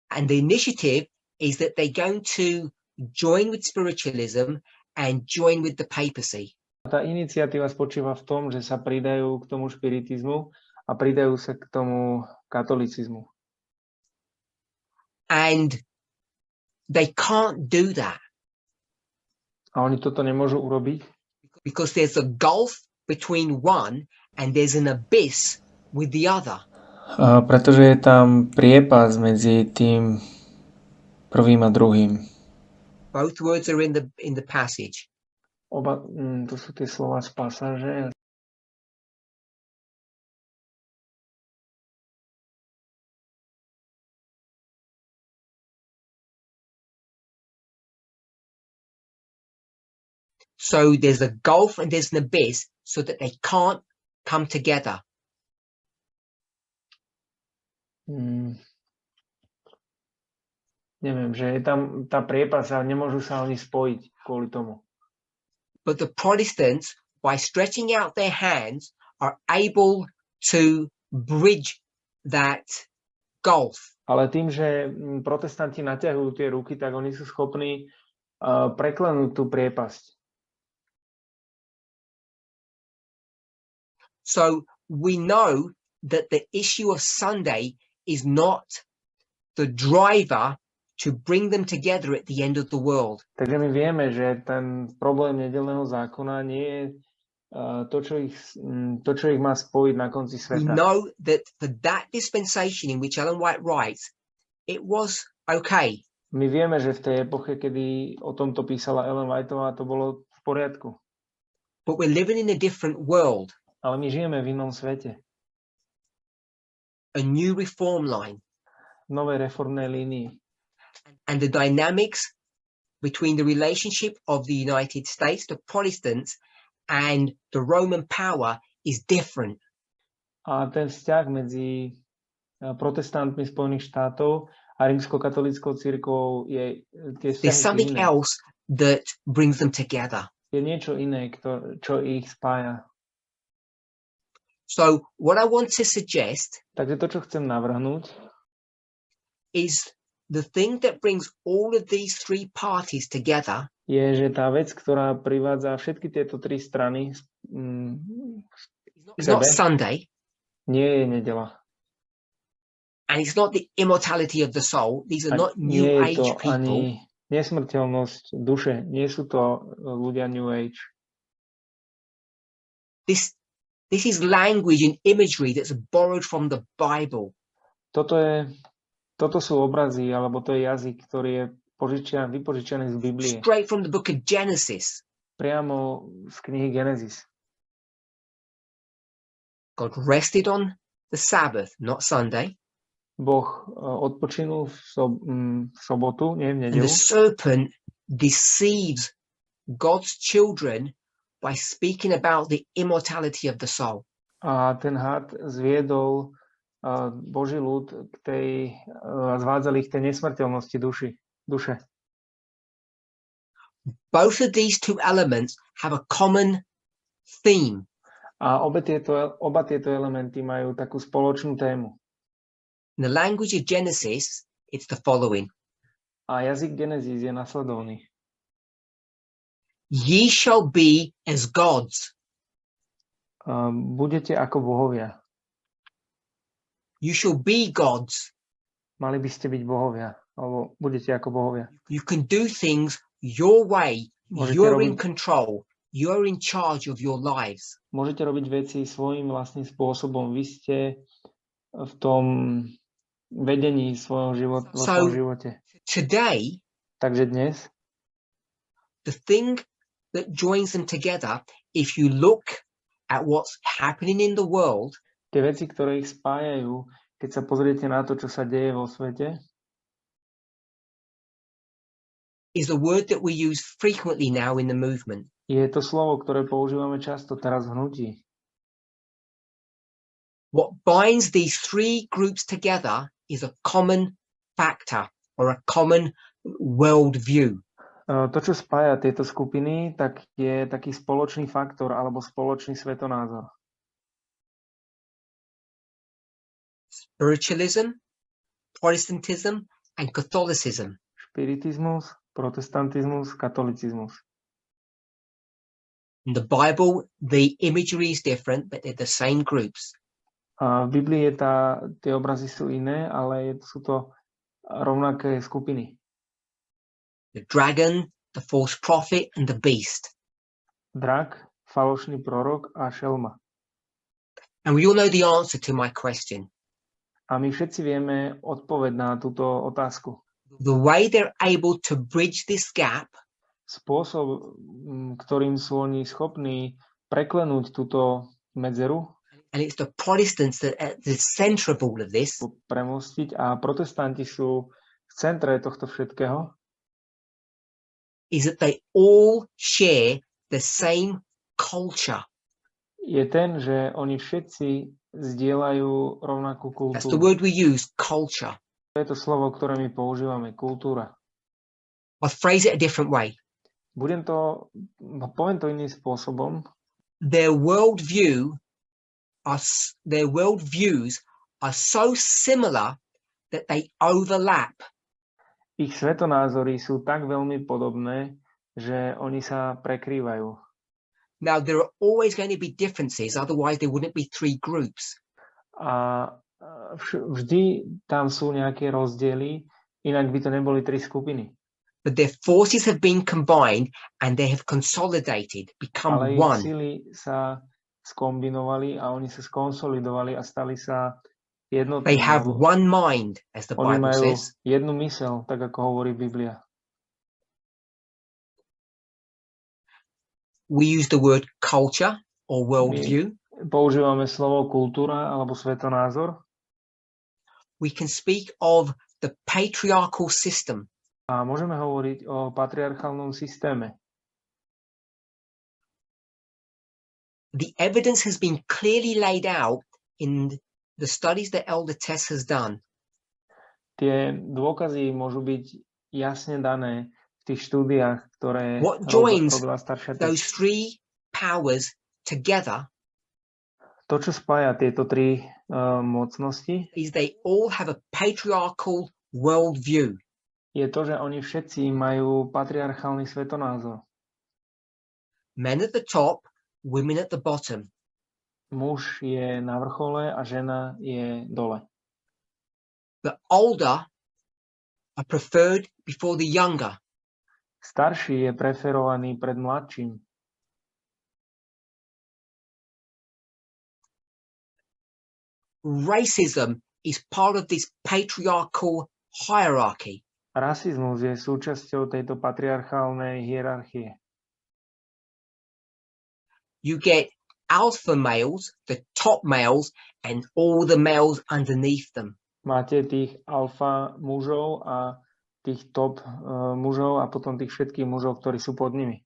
and the initiative is that they're going to join with spiritualism and join with the papacy. Tá iniciatíva spočíva v tom, že sa pridajú k tomu špiritizmu a pridajú sa k tomu katolicizmu. And they can't do that A oni toto nemôžu urobiť, because there's a gulf between one and there's an abyss with the other. pretože je tam priepas medzi tým prvým a druhým. Both words are in the passage. Oba, to sú tie slova z pasáže. So there's a gulf and there's an abyss, so that they can't come together. Neviem, že je tam tá priepas a nemôžu sa oni spojiť kvôli tomu. But the Protestants, by stretching out their hands, are able to bridge that gulf. Ale tým, že protestanti naťahujú tie ruky, tak oni sú schopní preklenúť tú priepasť. So we know that the issue of Sunday is not the driver to bring them together at the end of the world. Takže my vieme, že ten problém nedeľného zákona nie je to, čo ich má spojiť na konci We sveta. know that for that dispensation in which Ellen White writes, it was okay. My vieme, že v tej epoche, kedy o tomto písala Ellen Whiteová, to bolo v poriadku. But we're living in a different world, Ale my žijeme v inom svete, a new reform line, v novej reformnej línii. and the dynamics between the relationship of the United States, the Protestants, and the Roman power is different. A ten vzťah medzi protestantmi Spojených štátov a rímskokatolíckou cirkvou je tie There's vzťahy something iné. else that brings them together. Je niečo iné, čo ich spája. So what I want to suggest Takže to, čo chcem navrhnúť, is the thing that brings all of these three parties together je, že tá vec, ktorá privádza všetky tieto tri strany, is not Sebe. Sunday, nie je nedeľa. and it's not the immortality of the soul. These are A not nie new je age to people. ani nesmrteľnosť duše. Nie sú to ľudia New Age. This is language and imagery that's borrowed from the Bible. Toto sú obrazy, alebo to je jazyk, ktorý je vypožičaný z Biblie, straight from the book of Genesis. priamo z knihy Genesis. God rested on the Sabbath, not Sunday, Boh odpočinul v sobotu, nie v and the nedeľu. serpent deceives God's children by speaking about the immortality of the soul. A ten had zviedol Boží ľud k tej, zvádzali ich k tej nesmrteľnosti duše. Both of these two elements have a common theme. A oba tieto elementy majú takú spoločnú tému. In the language of Genesis, it's the following. A jazyk Genesis je nasledovný. Ye shall be as gods. Budete ako bohovia. You shall be gods. Mali by ste byť bohovia. Alebo budete ako bohovia. You can do things your way. Môžete You're robiť- in control. You're in charge of your lives. Môžete robiť veci svojím vlastným spôsobom. Vy ste v tom vedení vo svojom živote. Today, Takže dnes the thing that joins them together, if you look at what's happening in the world, tie veci, ktoré ich spájajú, keď sa pozriete na to, čo sa deje vo svete, is a word that we use frequently now in the movement. je to slovo, ktoré používame často teraz v hnutí. What binds these three groups together is a common factor or a common world view. To, čo spája tieto skupiny, tak je taký spoločný faktor alebo spoločný svetonázor. Spiritualism, Protestantism, and Catholicism. Špiritizmus, protestantizmus, katolicizmus. In the Bible, the imagery is different, but they're the same groups. A v Biblii tie obrazy sú iné, ale sú to rovnaké skupiny. The dragon, the false prophet, and the beast. Drak, falošný prorok a šelma. And we all know the answer to my question. A my všetci vieme odpoveď na túto otázku. The way they're able to bridge this gap Spôsob, ktorým sú oni schopní preklenúť túto medzeru, and it's the Protestants that are at the center of all of this, premostiť, a protestanti sú v centre tohto všetkého, is that they all share the same culture. je ten, že oni všetci zdieľajú rovnakú That's the kultúru. word we use, culture. To je to slovo, ktoré my používame, kultúra. I'll phrase it a different way. Poviem to iným spôsobom. Their worldviews are so similar that they overlap. Ich svetonázory sú tak veľmi podobné, že oni sa prekrývajú. Now, there are always going to be differences, otherwise there wouldn't be three groups. A vždy tam sú nejaké rozdiely, inak by to neboli tri skupiny. But their forces have been combined and they have consolidated, become Ale ich one. sily sa skombinovali a oni sa skonsolidovali a stali sa jednotnými. They have one mind, as the Oni Bible majú says. jednu myseľ, tak ako hovorí Biblia. We use the word culture or worldview. Používame slovo kultúra alebo svetonázor We can speak of the patriarchal system. a môžeme hovoriť o patriarchálnom systéme. The evidence has been clearly laid out in the studies that Elder Tess has done. Tie dôkazy môžu byť jasne dané v tých štúdiách, ktoré What joins robila staršia those three powers together To, čo spája tieto tri mocnosti, is they all have a patriarchal worldview. je to, že oni všetci majú patriarchálny svetonázor. Men at the top, women at the bottom. Muž je na vrchole a žena je dole. The older are preferred before the younger. Starší je preferovaný pred mladším. Racism is part of this patriarchal hierarchy. Rasizmus je súčasťou tejto patriarchálnej hierarchie. You get alpha males, the top males, and all the males underneath them. Máte tých alfa mužov a tých top mužov a potom tých všetkých mužov, ktorí sú pod nimi.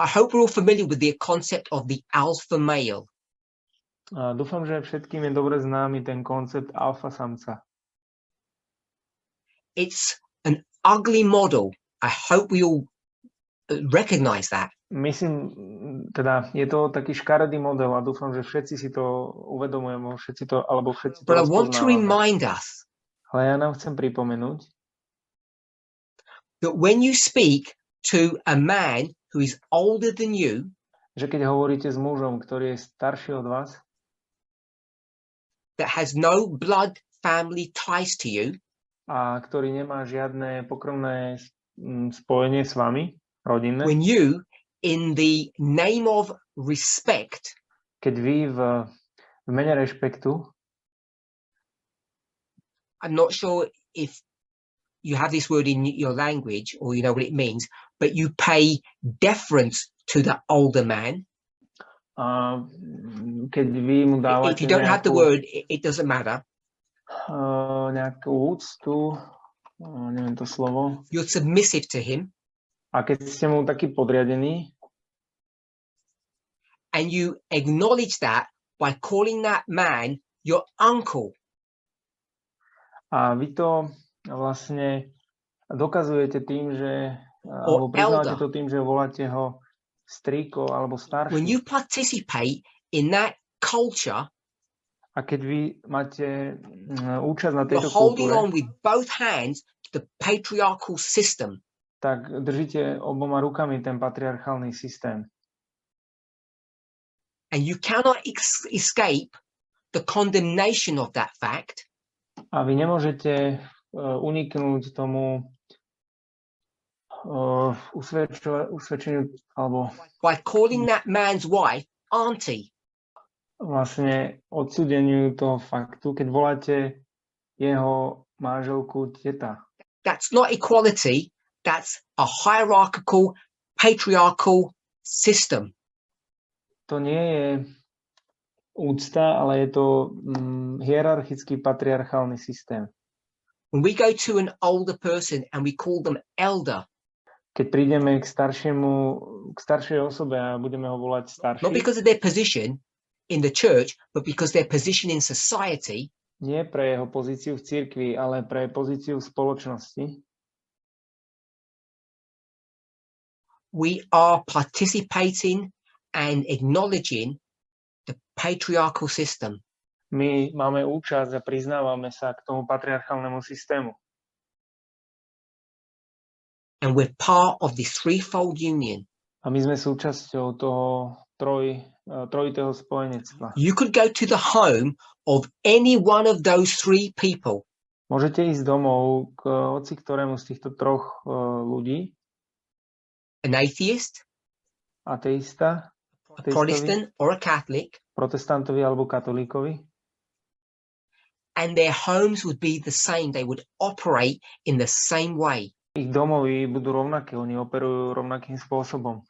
I hope we're all familiar with the concept of the alpha male. A dúfam, že všetkým je dobre známy ten koncept alfa samca. It's an ugly model. I hope we all recognize that. Myslím, teda je to taký škaredý model a dúfam, že všetci si to uvedomujeme, všetci to But I want to rozpoznávame. remind us Ale ja nám chcem pripomenúť, that when you speak to a man who is older than you, že keď hovoríte s mužom, ktorý je starší od vás, that has no blood family ties to you, a ktorý nemá žiadne pokrvné spojenie s vami, rodinné, when you, in the name of respect, keď vy v mene rešpektu, I'm not sure if you have this word in your language or you know what it means, but you pay deference to the older man. keď vy mu dávate If you don't have the word, it doesn't matter. Nejakú úctu, neviem to slovo, You're submissive to him a keď ste mu taký podriadený, and you acknowledge that by calling that man your uncle. a vy to vlastne dokazujete tým, že alebo Or priznávate elder. to tým, že voláte ho strýko alebo When starší. you participate in that culture, A keď vy máte účasť na you're tejto holding kultúre, on with both hands to the patriarchal system. tak držíte oboma rukami ten patriarchálny systém. And you cannot escape the condemnation of that fact. A vy nemôžete uniknúť tomu usvedčeniu alebo By calling that man's wife auntie. vlastne odsúdeniu toho faktu, keď voláte jeho manželku teta. That's not equality. That's a hierarchical, patriarchal system. To nie je úcta, ale je to hierarchický patriarchálny systém. When we go to an older person and we call them elder, Keď prídeme k staršej osobe a budeme ho volať starší, not because of their position in the church, but because their position in society, nie pre jeho pozíciu v cirkvi, ale pre pozíciu v spoločnosti, we are participating and acknowledging the patriarchal system. my máme účasť a priznávame sa k tomu patriarchálnemu systému. And we're part of this threefold union. A my sme súčasťou toho trojitého spojenectva. You could go to the home of any one of those three people. Môžete ísť domov k hoci ktorému z týchto troch ľudí, An atheist, ateista, a Protestant, or a Catholic, protestantovi alebo katolíkovi, and their homes would be the same. They would operate in the same way. ich domovy budú rovnaké, oni operujú rovnakým spôsobom.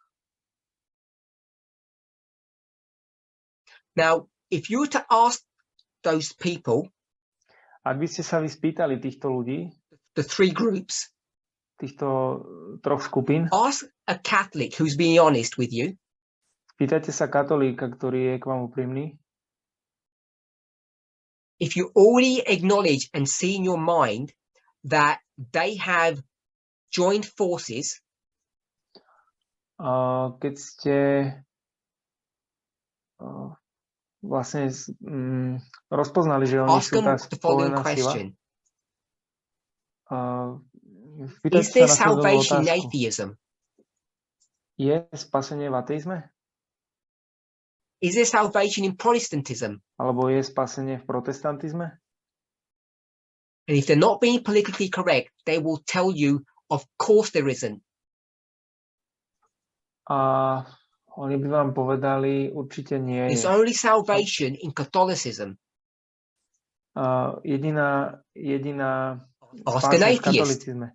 Now, if you were to ask those people, Ak by ste sa spýtali týchto ľudí, the three groups, týchto troch skupín, ask a Catholic who's being honest with you, spýtajte sa katolíka, ktorý je k vám úprimný, if you already acknowledge and see in your mind that they have joined forces, keď ste vlastne rozpoznali, že oni ask sú them tá the following spojená sila, question. spýtajte Is there sa nasledovnú salvation in otázku. atheism? Je spasenie v ateizme? Is there salvation in Protestantism? Alebo je spasenie v protestantizme? And if they're not being politically correct, they will tell you, of course there isn't. A oni by vám povedali, určite nie There's je. only salvation in Catholicism. Jediná Ask an spása v atheist. katolicizme.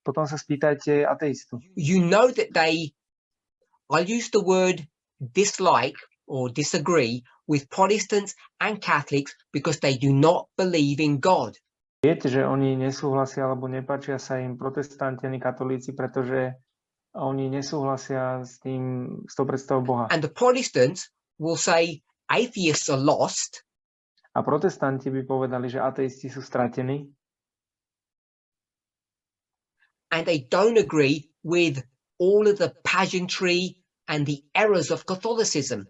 Potom sa spýtajte ateistu. You know that I'll use the word dislike or disagree with Protestants and Catholics because they do not believe in God. Viete, že oni nesúhlasia alebo nepáčia sa im protestanti ani katolíci, pretože oni nesúhlasia s tou predstavou Boha. And the Protestants will say atheists are lost. A protestanti by povedali, že ateisti sú stratení. And they don't agree with all of the pageantry and the errors of Catholicism.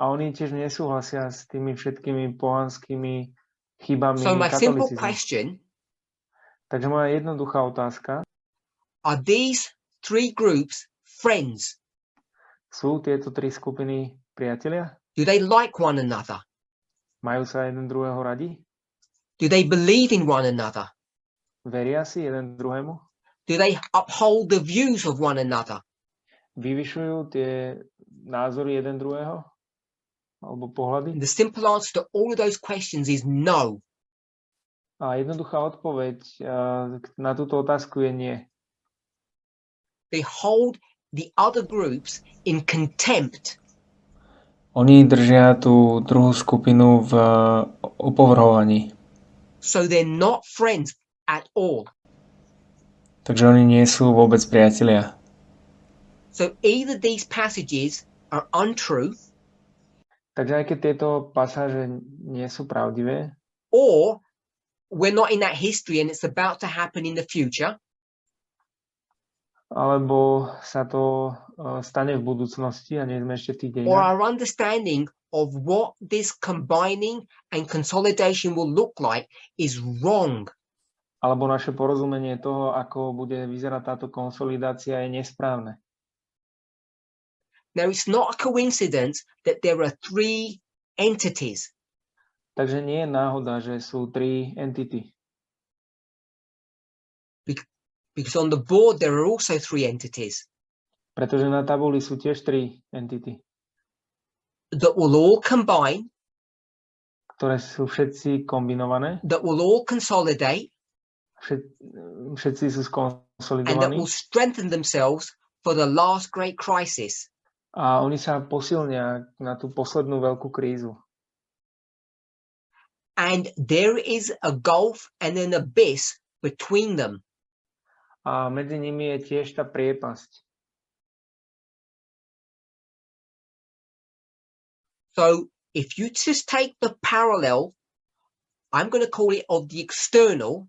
A oni tiež nesúhlasia s tými všetkými pohanskými chybami So my simple katolicizmu. question, Takže moja jednoduchá otázka, are these three groups friends? sú tieto tri skupiny priatelia? Do they like one another? Majú sa jeden druhého radi? Do they believe in one another? Veria si jeden druhému? Do they uphold the views of one another? Vyvyšujú tie názory jeden druhého? Alebo pohľady? And the simple answer to all of those questions is no. A jednoduchá odpoveď na túto otázku je nie. They hold the other groups in contempt. Oni držia tú druhú skupinu v opovrhovaní. So they're not friends at all. Takže oni nie sú vôbec priatelia. So either these passages are untrue, Takže aj keď tieto pasáže nie sú pravdivé, or we're not in that history and it's about to happen in the future, alebo sa to stane v budúcnosti a nie sme ešte v tých or dejinách, our understanding of what this combining and consolidation will look like is wrong. alebo naše porozumenie toho, ako bude vyzerať táto konsolidácia, je nesprávne. Now, it's not a coincidence that there are three entities. Takže nie je náhoda, že sú tri entity. Because on the board, there are also three entities Pretože na tabuli sú tiež tri entity, that will all combine, ktoré sú všetci kombinované, that will all consolidate, všetci sú and that will skonsolidovaní strengthen themselves for the last great crisis. a oni sa posilnia na tú poslednú veľkú krízu. And there is a gulf and an abyss between them. A medzi nimi je tiež tá priepasť. So if you just take the parallel, I'm going to call it of the external,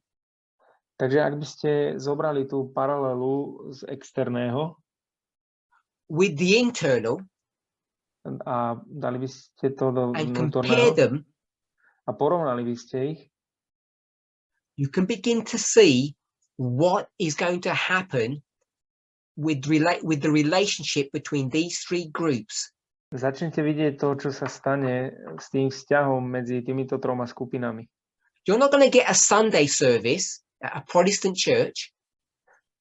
Takže ak by ste zobrali tú paralelu z externého with the internal a dali by ste to do and compare vnútorného them, a porovnali by ste ich, you can begin to see what is going to happen with the relationship between these three groups. začnete vidieť to, čo sa stane s tým vzťahom medzi týmito troma skupinami. You're not going to get a Sunday service at a Protestant church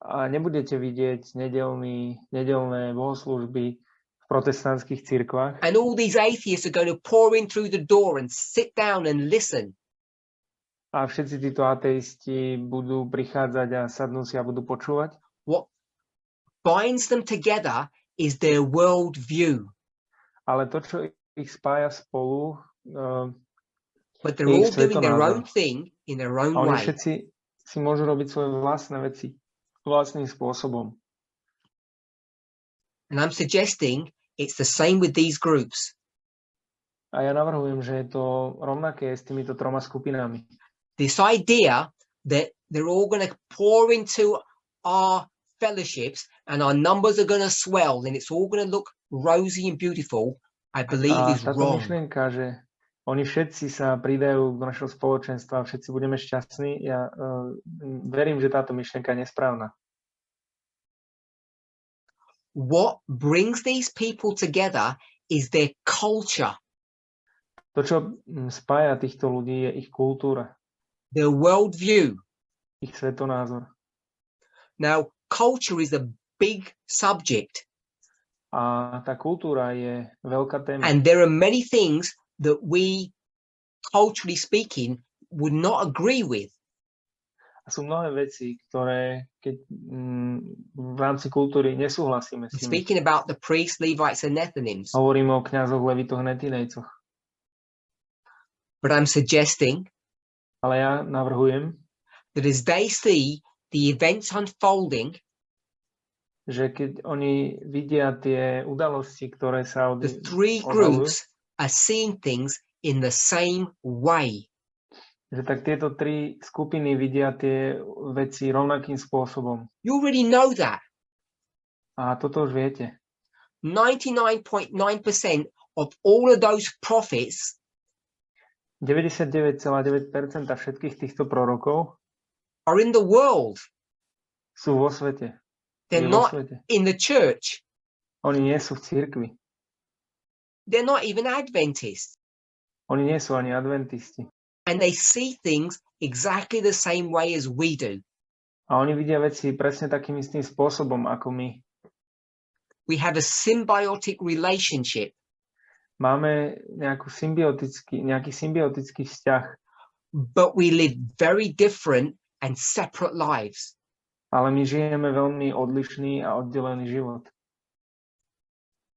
A nebudete vidieť nedelné bohoslúžby v protestantských cirkvách and all these atheists are going to pour in through the door and sit down and listen. a všetci títo ateisti budú prichádzať a sadnú si a budú počúvať. What binds them together is their world view. Ale to, čo ich spája spolu, But they're je ich all doing their svetonázor. own thing in their own A oni way. všetci si môžu robiť svoje vlastné veci vlastným spôsobom. And I'm suggesting it's the same with these groups. A ja navrhujem, že je to rovnaké s týmito troma skupinami. This idea that they're all going to pour into our fellowships and our numbers are going to swell and it's all going to look rosy and beautiful, I believe A is táto wrong. myšlienka, že oni všetci sa pridajú do našho spoločenstva, všetci budeme šťastní, ja verím, že táto myšlienka je nesprávna. What brings these people together is their culture, To, čo spája týchto ľudí, je ich kultúra, their worldview. ich svetonázor. Now, culture is a big subject, A tá kultúra je veľká téma. and there are many things that we culturally speaking, would not agree with. A sú mnohé veci, ktoré keď v rámci kultúry nesúhlasíme I'm s nimi. speaking about the priests, Levites, and Nethinims. Hovoríme o kňazoch, levitoch, netinejcoch. But I'm suggesting Ale ja navrhujem, that as they see the events unfolding, že keď oni vidia tie udalosti, ktoré sa the three odhalujú, groups are seeing things in the same way. že tak tieto tri skupiny vidia tie veci rovnakým spôsobom. You already know that. A toto už viete. 99.9% of all of those prophets 99,9% všetkých týchto prorokov are in the world. sú vo svete. They're Je vo not svete. in the church. Oni nie sú v cirkvi. They're not even Adventists. Oni nie sú ani adventisti. And they see things exactly the same way as we do. A oni vidia veci presne takým istým spôsobom ako my. We have a symbiotic relationship, Máme nejaký symbiotický vzťah, but we live very different and separate lives. ale my žijeme veľmi odlišný a oddelený život.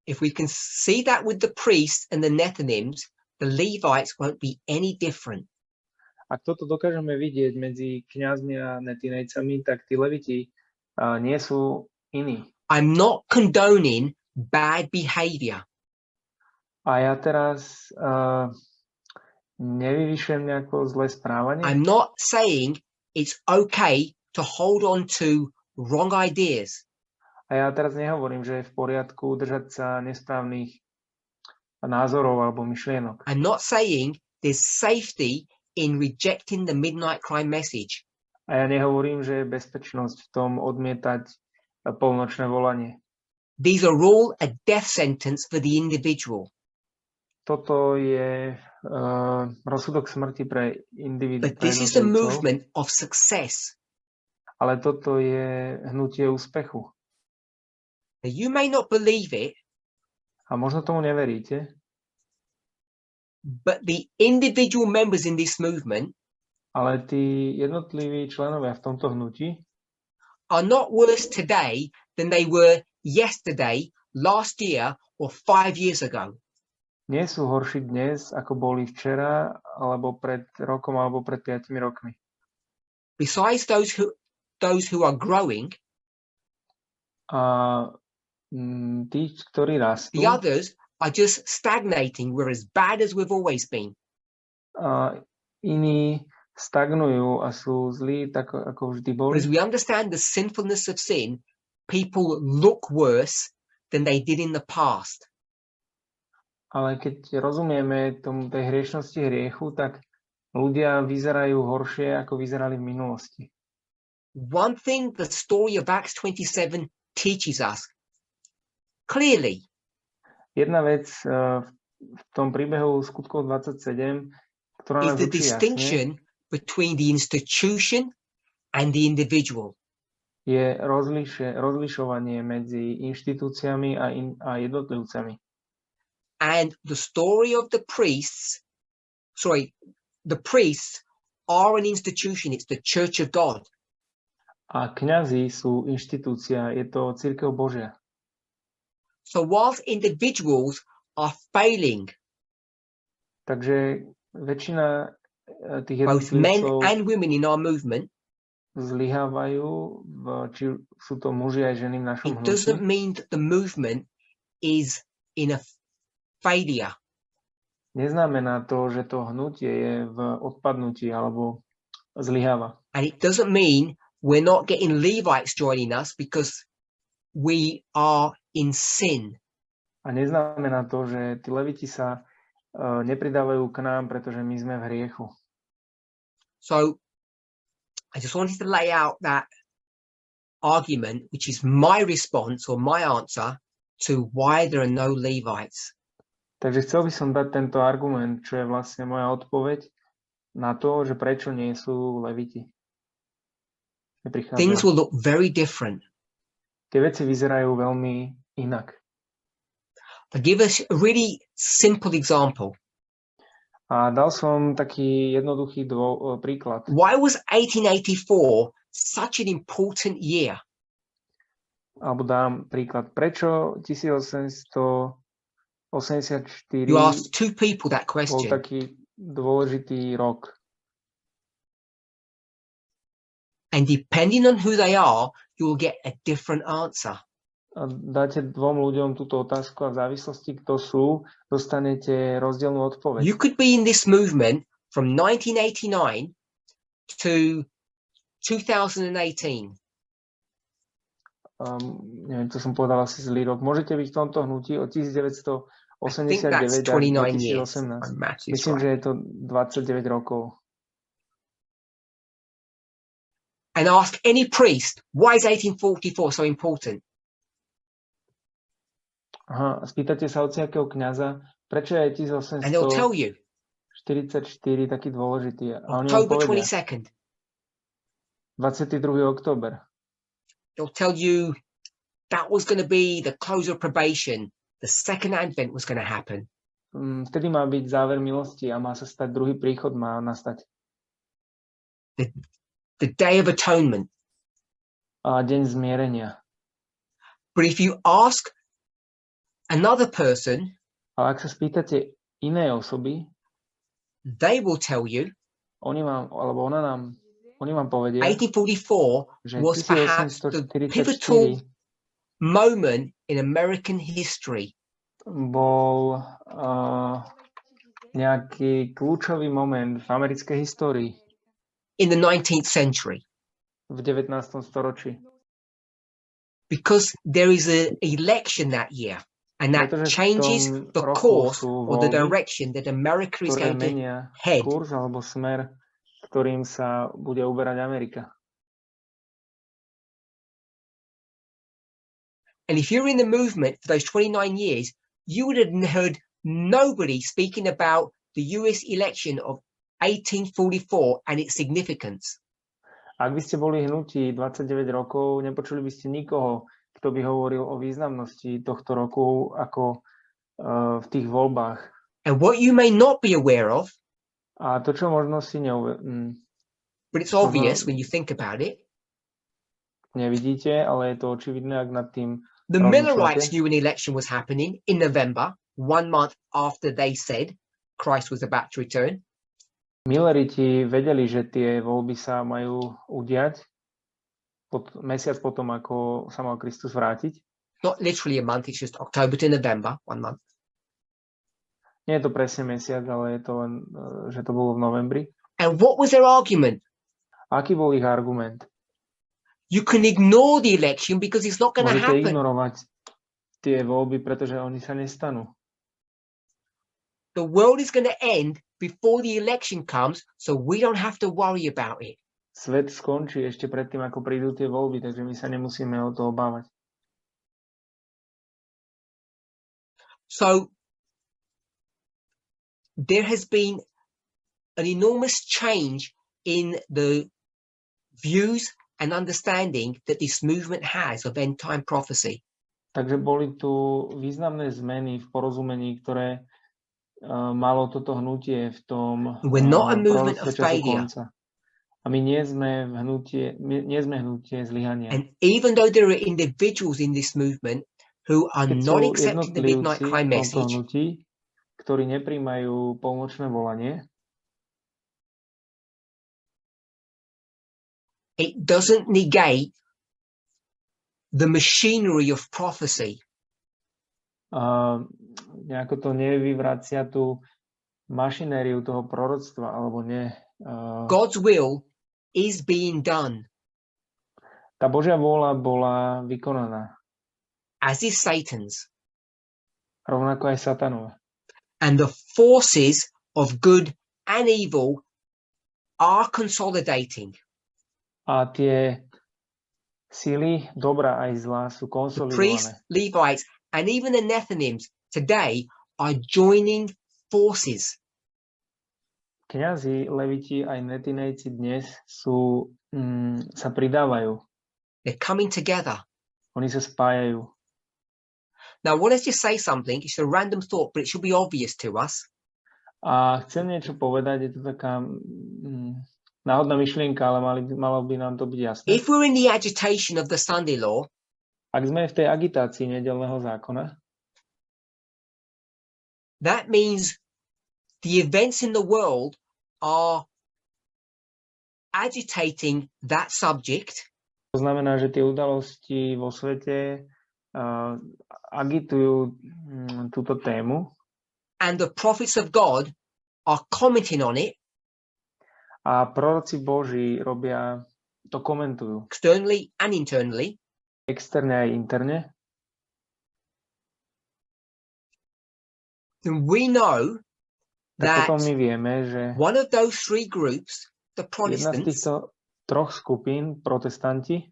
If we can see that with the priests and the Nethinims, the Levites won't be any different. Ak toto dokážeme vidieť medzi kňazmi a netinejcami, tak tí leviti nie sú iní. I'm not condoning bad behavior. A ja teraz nevyvyšujem nejako zlé správanie. I'm not saying it's okay to hold on to wrong ideas. A ja teraz nehovorím, že je v poriadku držať sa nesprávnych názorov alebo myšlienok. I'm not saying there's safety in rejecting the midnight cry message. A ja nehovorím, že je bezpečnosť v tom odmietať polnočné volanie. These are all a death sentence for the individual. Toto je rozsudok smrti pre individu. But this is the movement of success. Ale toto je hnutie úspechu. Now, you may not believe it, A možno tomu neveríte, but the individual members in this movement ale tí jednotliví členovia v tomto hnutí are not worse today than they were yesterday, last year, or 5 years ago. nie sú horší dnes, ako boli včera, alebo pred rokom, alebo pred 5 rokmi. Besides those who are growing, A tí, ktorí rastú, the others are just stagnating. We're as bad as we've always been. a iní stagnujú a sú zlí, tak ako vždy But boli. as we understand the sinfulness of sin, people look worse than they did in the past. Ale keď rozumieme tej hriešnosti hriechu, tak ľudia vyzerajú horšie, ako vyzerali v minulosti. One thing the story of Acts 27 teaches us clearly Jedna vec v tom príbehu skutkov 27, ktorá is nás the učí jasne, distinction between the institution and the individual. je rozlišovanie medzi inštitúciami a jednotlivcami. And the story of the priests are an institution. It's the Church of God. A kňazi sú inštitúcia, je to cirkev Božia. So whilst individuals are failing, Takže väčšina tých both men jednotlivcov and women in our movement, zlyhávajú, či sú to muži aj ženy v našom it doesn't hnutí. mean that the movement is in a failure. Neznamená to, že to hnutie je v odpadnutí alebo zlyháva. And it doesn't mean we're not getting Levites joining us because we are in sin. A neznamená to, že tí leviti sa nepridávajú k nám, pretože my sme v hriechu. So I just wanted to lay out that argument, which is my response or my answer to why there are no Levites. Takže chcel by som dať tento argument, čo je vlastne moja odpoveď na to, že prečo nie sú leviti. Things will look very different. Tie veci vyzerajú veľmi inak. I'll give us a really simple example. A dal som taký jednoduchý príklad. Why was 1884 such an important year? Alebo dám príklad. Prečo 1884 You asked two people that bol question. taký dôležitý rok? And depending on who they are, you will get a different answer. A dáte dvom ľuďom túto otázku a v závislosti, kto sú, dostanete rozdielnú odpoveď. You could be in this movement from 1989 to 2018. Neviem, to som povedal asi zlý rok. Môžete byť v tomto hnutí od 1989 až 2018. Myslím, že je to 29 rokov. And ask any priest, why is 1844 so important? Aha, spýtate sa hociakého kňaza, prečo je 1844 taký dôležitý. A oni vám October povedia, 22nd. 22. október. They'll tell you that was going to be the close of probation. The second advent was going to happen. Vtedy má byť záver milosti a má sa stať druhý príchod, má nastať. The Day of Atonement. A deň zmierenia. But if you ask another person, ale ak sa spýtate inej osoby, they will tell you oni vám povedia, 1844 že was perhaps the pivotal moment in American history. Bol nejaký kľúčový moment v americkej histórii. In the 19th century. V 19. storočí. Because there is an election that year. And that changes the course or the direction that America is going to head. Kurs alebo smer, ktorým sa bude uberať Amerika. And if you're in the movement for those 29 years, you would have heard nobody speaking about the US election of 1844 and its significance. Ak by ste boli hnutí 29 rokov, nepočuli by ste nikoho, kto by hovoril o významnosti tohto roku ako v tých voľbách. And what you may not be aware of, a to, čo možno si but it's obvious when you think about it, nevidíte, ale je to očividné, ak nad tým the Millerites knew an election was happening in November, 1 month after they said Christ was about to return. Milleriti vedeli, že tie voľby sa majú udiať mesiac potom, ako sa mal Kristus vrátiť. Not literally a month, it's just October to November, 1 month. Nie je to presne mesiac, ale je to len, že to bolo v novembri. And what was their argument? Aký bol ich argument? You can ignore the election because it's not going to happen. Môžete ignorovať tie voľby, pretože oni sa nestanú. The world is going to end before the election comes, so we don't have to worry about it. Svet skončí ešte predtým, ako prídu tie voľby, takže my sa nemusíme o to obávať. So there has been an enormous change in the views and understanding that this movement has of end time prophecy. Takže boli tu významné zmeny v porozumení, ktoré malo toto hnutie v tom We're not a movement of failure. A my nie sme hnutie zlyhania. And even though there are individuals in this movement who are not accepting the midnight cry message, hnutí, ktorí nepríjmajú polnočné volanie, it doesn't negate the machinery of prophecy. Nejako to nevyvracia tú mašinériu toho proroctva, alebo nie. God's will is being done. Tá Božia vôľa bola vykonaná. As is Satan's. Rovnako aj Satanova. And the forces of good and evil are consolidating. A tie sily dobra aj zla sú The konsolidované. priests, Levites, and even the Nethinims today are joining forces. Kňazi, leviti aj netinejci dnes sa pridávajú. They're coming together. Oni sa spájajú. Now, well, let's just say something. It's a random thought, but it should be obvious to us. A chcem niečo povedať, je to taká náhodná myšlienka, ale malo by nám to byť jasné. If we're in the agitation of the Sunday law, Ak sme v tej agitácii nedeľného zákona, that means the events in the world are agitating that subject. to znamená, že tie udalosti vo svete agitujú túto tému And the prophets of God are commenting on it a proroci Boží to komentujú externally and internally. externe aj interne. Then we know Tak that potom my vieme, že one of those three groups, the jedna z Protestants, týchto troch skupín, protestanti,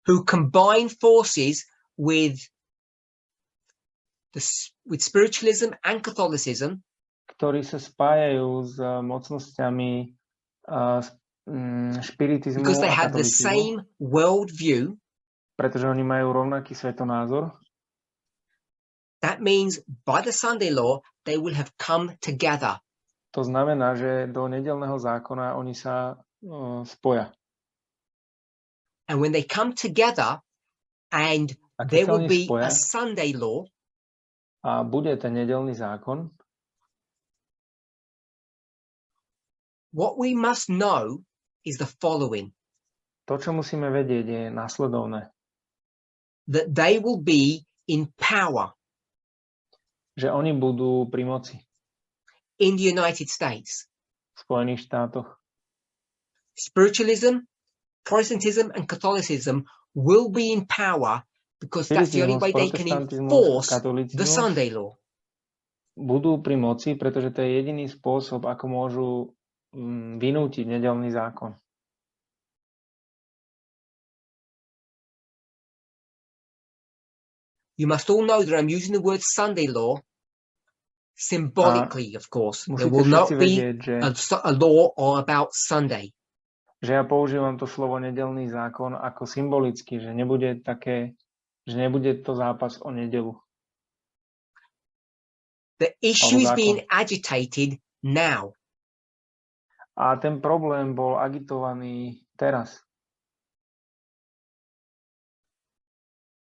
who combine forces with spiritualism and Catholicism, ktorí sa spájajú s mocnosťami špiritizmu because they a have the katolícizmu, same worldview, pretože oni majú rovnaký svetonázor. that means by the Sunday law, they will have come together. To znamená, že do nedeľného zákona oni sa spoja. And when they come together and A keď there sa will oni be spoja a Sunday law, a bude ten nedeľný zákon, what we must know is the following, to, čo musíme vedieť, je následovné. that they will be in power Že oni budú pri moci in the United States. v Spojených štátoch. Spiritualism, Protestantism, and Catholicism will be in power because that's the only way they can enforce the Sunday law. Budú pri moci, pretože to je jediný spôsob, ako môžu vynútiť nedeľný zákon. You must all know that I'm using the word Sunday law symbolically, of course. There will not be a law all about Sunday. Že ja používam to slovo nedeľný zákon ako symbolicky, že nebude to zápas o nedeľu. The issue is being agitated now. A ten problém bol agitovaný teraz.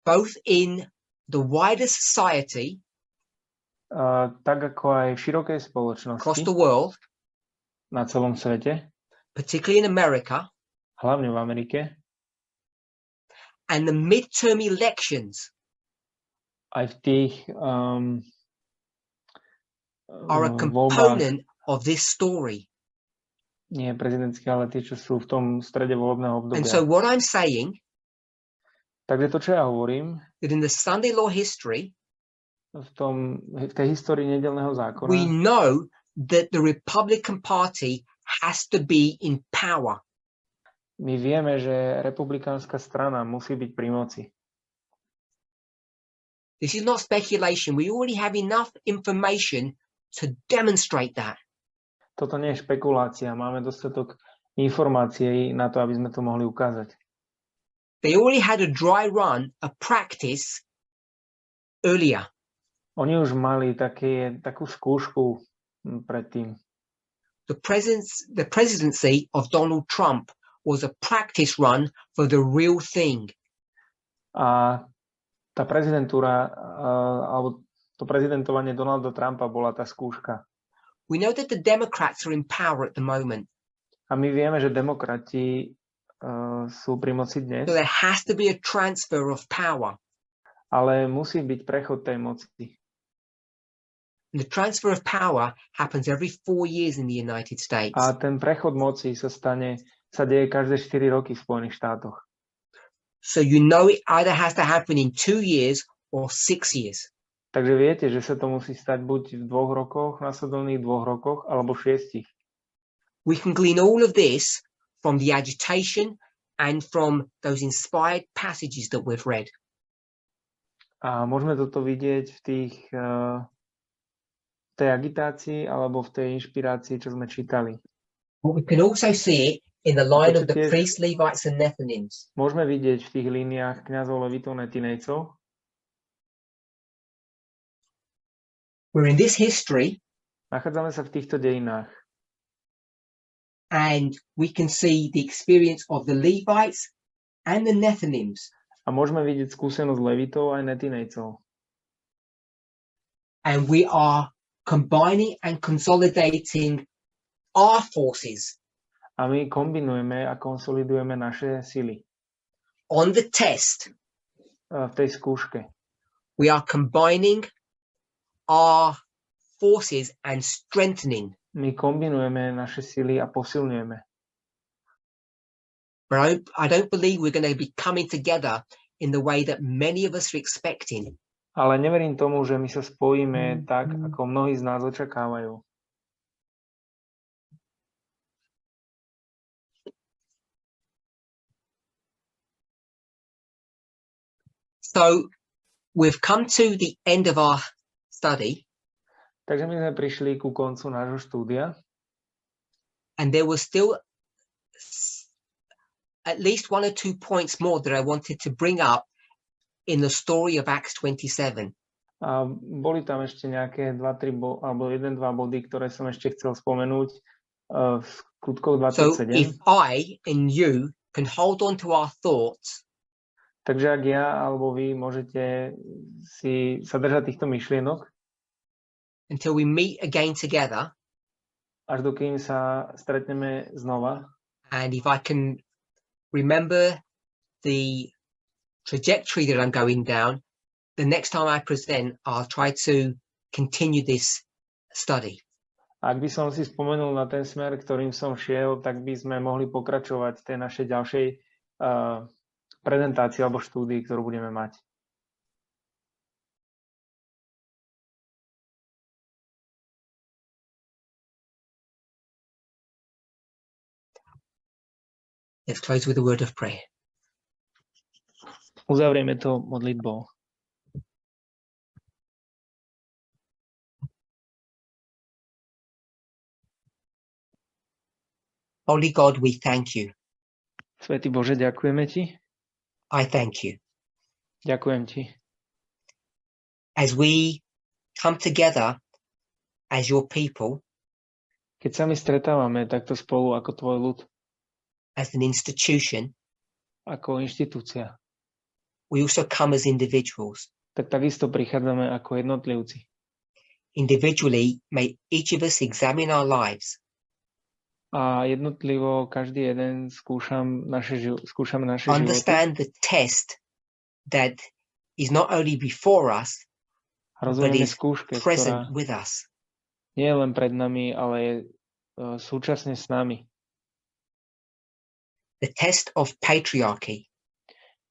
Both in the wider society, tak ako aj v širokej spoločnosti, across the world, na celom svete, particularly in America, hlavne v Amerike, and the midterm elections aj v tých are a component of this story. Nie prezidentské, ale tie, čo sú v tom strede volebného obdobia. And so what I'm saying, takže to, čo ja hovorím, that in the Sunday law history, v tej histórii nedeľného zákona, we know that the Republican Party has to be in power. My vieme, že republikánska strana musí byť pri moci. This is not speculation. We already have enough information to demonstrate that. Toto nie je špekulácia. Máme dostatok informácií na to, aby sme to mohli ukázať. They already had a dry run, a practice earlier. Oni už mali takú skúšku predtým. The presidency of Donald Trump was a practice run for the real thing. A tá prezidentúra, alebo to prezidentovanie Donalda Trumpa bola tá skúška. We know that the Democrats are in power at the moment. A my vieme, že demokrati sú pri moci dnes. So there has to be a transfer of power. Ale musí byť prechod tej moci. And the transfer of power happens every 4 years in the United States. A ten prechod moci sa deje každé 4 roky v Spojených štátoch. So you know it either has to happen in 2 years or 6 years. Takže viete, že sa to musí stať buď v 2 rokoch, nasledovných 2 rokoch, alebo 6. We can glean all of this from the agitation and from those inspired passages that we've read. A môžeme toto vidieť v tej agitácii alebo v tej inšpirácii, čo sme čítali. But we can also see it in the line of the priests, Levites and Nethinims. Môžeme vidieť v tých líniách kňazov, levitov, netinejcov. We're in this history Nachádzame sa v týchto dejinách and we can see the experience of the Levites and the Nephilims. a môžeme vidieť skúsenosť Levitov aj Netinejcov. And we are combining and consolidating our forces A my kombinujeme a konsolidujeme naše sily. on the test. V tej skúške. We are combining our forces and strengthening. My kombinujeme naše sily a posilňujeme. But I don't believe we're going to be coming together in the way that many of us are expecting. Ale neverím tomu, že my sa spojíme tak, ako mnohí z nás očakávajú. So we've come to the end of our study, Takže my sme prišli ku koncu nášho štúdia and there was still at least 1 or 2 points more that I wanted to bring up in the story of Acts 27. a boli tam ešte nejaké 2-3 alebo 1-2 body, ktoré som ešte chcel spomenúť v skutkoch So 27. if I and you can hold on to our thoughts Takže ak ja alebo vy môžete sa držať týchto myšlienok, until we meet again together, až dokým sa stretneme znova, and if I can remember the trajectory that I'm going down, the next time I present, I'll try to continue this study. ak by som si spomenul na ten smer, ktorým som šiel, tak by sme mohli pokračovať v tej našej ďalšej prezentácii alebo štúdii, ktorú budeme mať. Let's close with a word of prayer. Uzavrieme to modlitbou. Holy God, we thank you. Svätý Bože, ďakujeme Ti. I thank you. Ďakujem Ti. As we come together as your people, Keď sa my stretávame takto spolu ako Tvoj ľud, as an institution, ako inštitúcia, we also come as individuals. tak takisto prichádzame ako jednotlivci. Individually, may each of us examine our lives A jednotlivo každý jeden skúšame naše životy. understand the test that is not only before us, but Rozumieme is skúške, present ktorá with us. nie je len pred nami, ale je súčasne s nami. The test of patriarchy.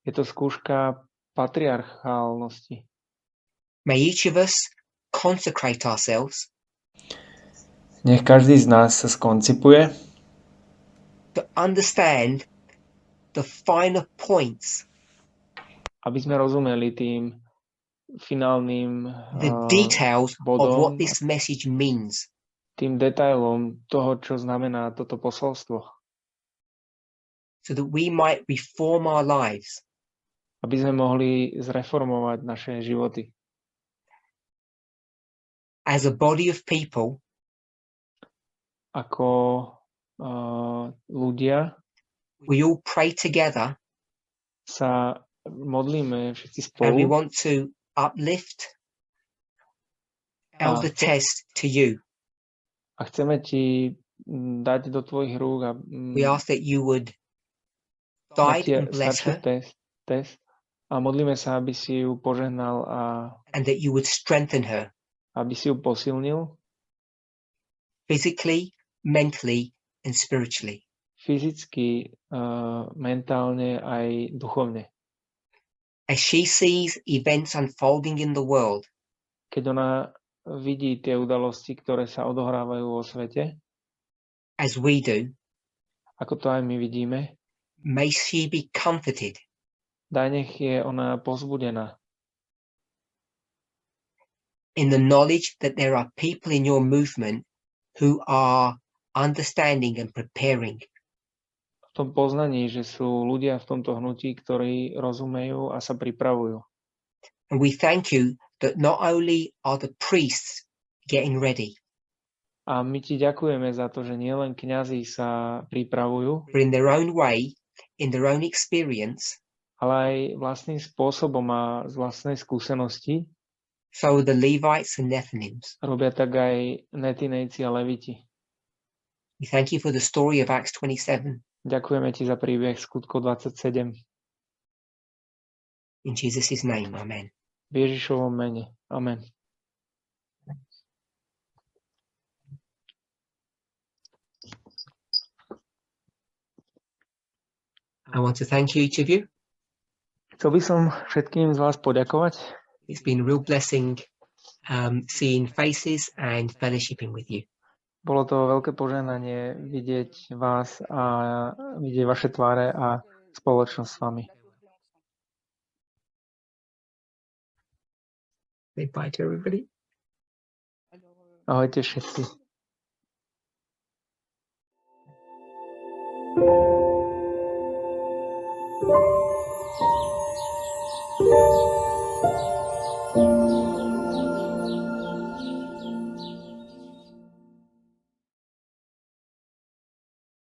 Je to skúška patriarchálnosti. May each of us consecrate ourselves Nech každý z nás sa skoncipuje, to understand the finer points, aby sme rozumeli tým finálnym the details of bodom, what this message means. tým detailom toho, čo znamená toto posolstvo. So that we might reform our lives Aby sme mohli zreformovať naše životy. as a body of people. Ako ľudia We all pray together sa modlíme všetci and we spolu want to uplift a, Elder Test to you. a chceme Ti dať do Tvojich rúk a We ask that you would dať guide Ti and bless staršiu her test a modlíme sa, aby si ju požehnal a and that you would strengthen her aby si ju posilnil physically, mentally, and spiritually. fyzicky, mentálne aj duchovne. As she sees events unfolding in the world, Keď ona vidí tie udalosti, ktoré sa odohrávajú vo svete, as we do, ako to aj my vidíme, may she be comforted daj nech je ona povzbudená in the knowledge that there are people in your movement who are understanding and preparing. v tom poznaní, že sú ľudia v tomto hnutí, ktorí rozumejú a sa pripravujú. And we thank you that not only are the priests getting ready, A my ti ďakujeme za to, že nielen kňazi sa pripravujú, but in their own way, in their own experience, ale aj vlastným spôsobom a z vlastnej skúsenosti so are the Levites and Nethinims. robia tak aj Netinejci a Leviti. We thank you for the story of Acts 27. Ďakujeme ti za príbeh Skutkov 27. In Jesus' name, amen. V Ježišovom mene. Amen. I want to thank each of you. Chcel by som všetkým z vás poďakovať. It's been a real blessing seeing faces and fellowshipping with you. Bolo to veľké požehnanie vidieť vás a vidieť vaše tváre a spoločnosť s vami. Say bye to everybody. Ahojte všetci. Thank you.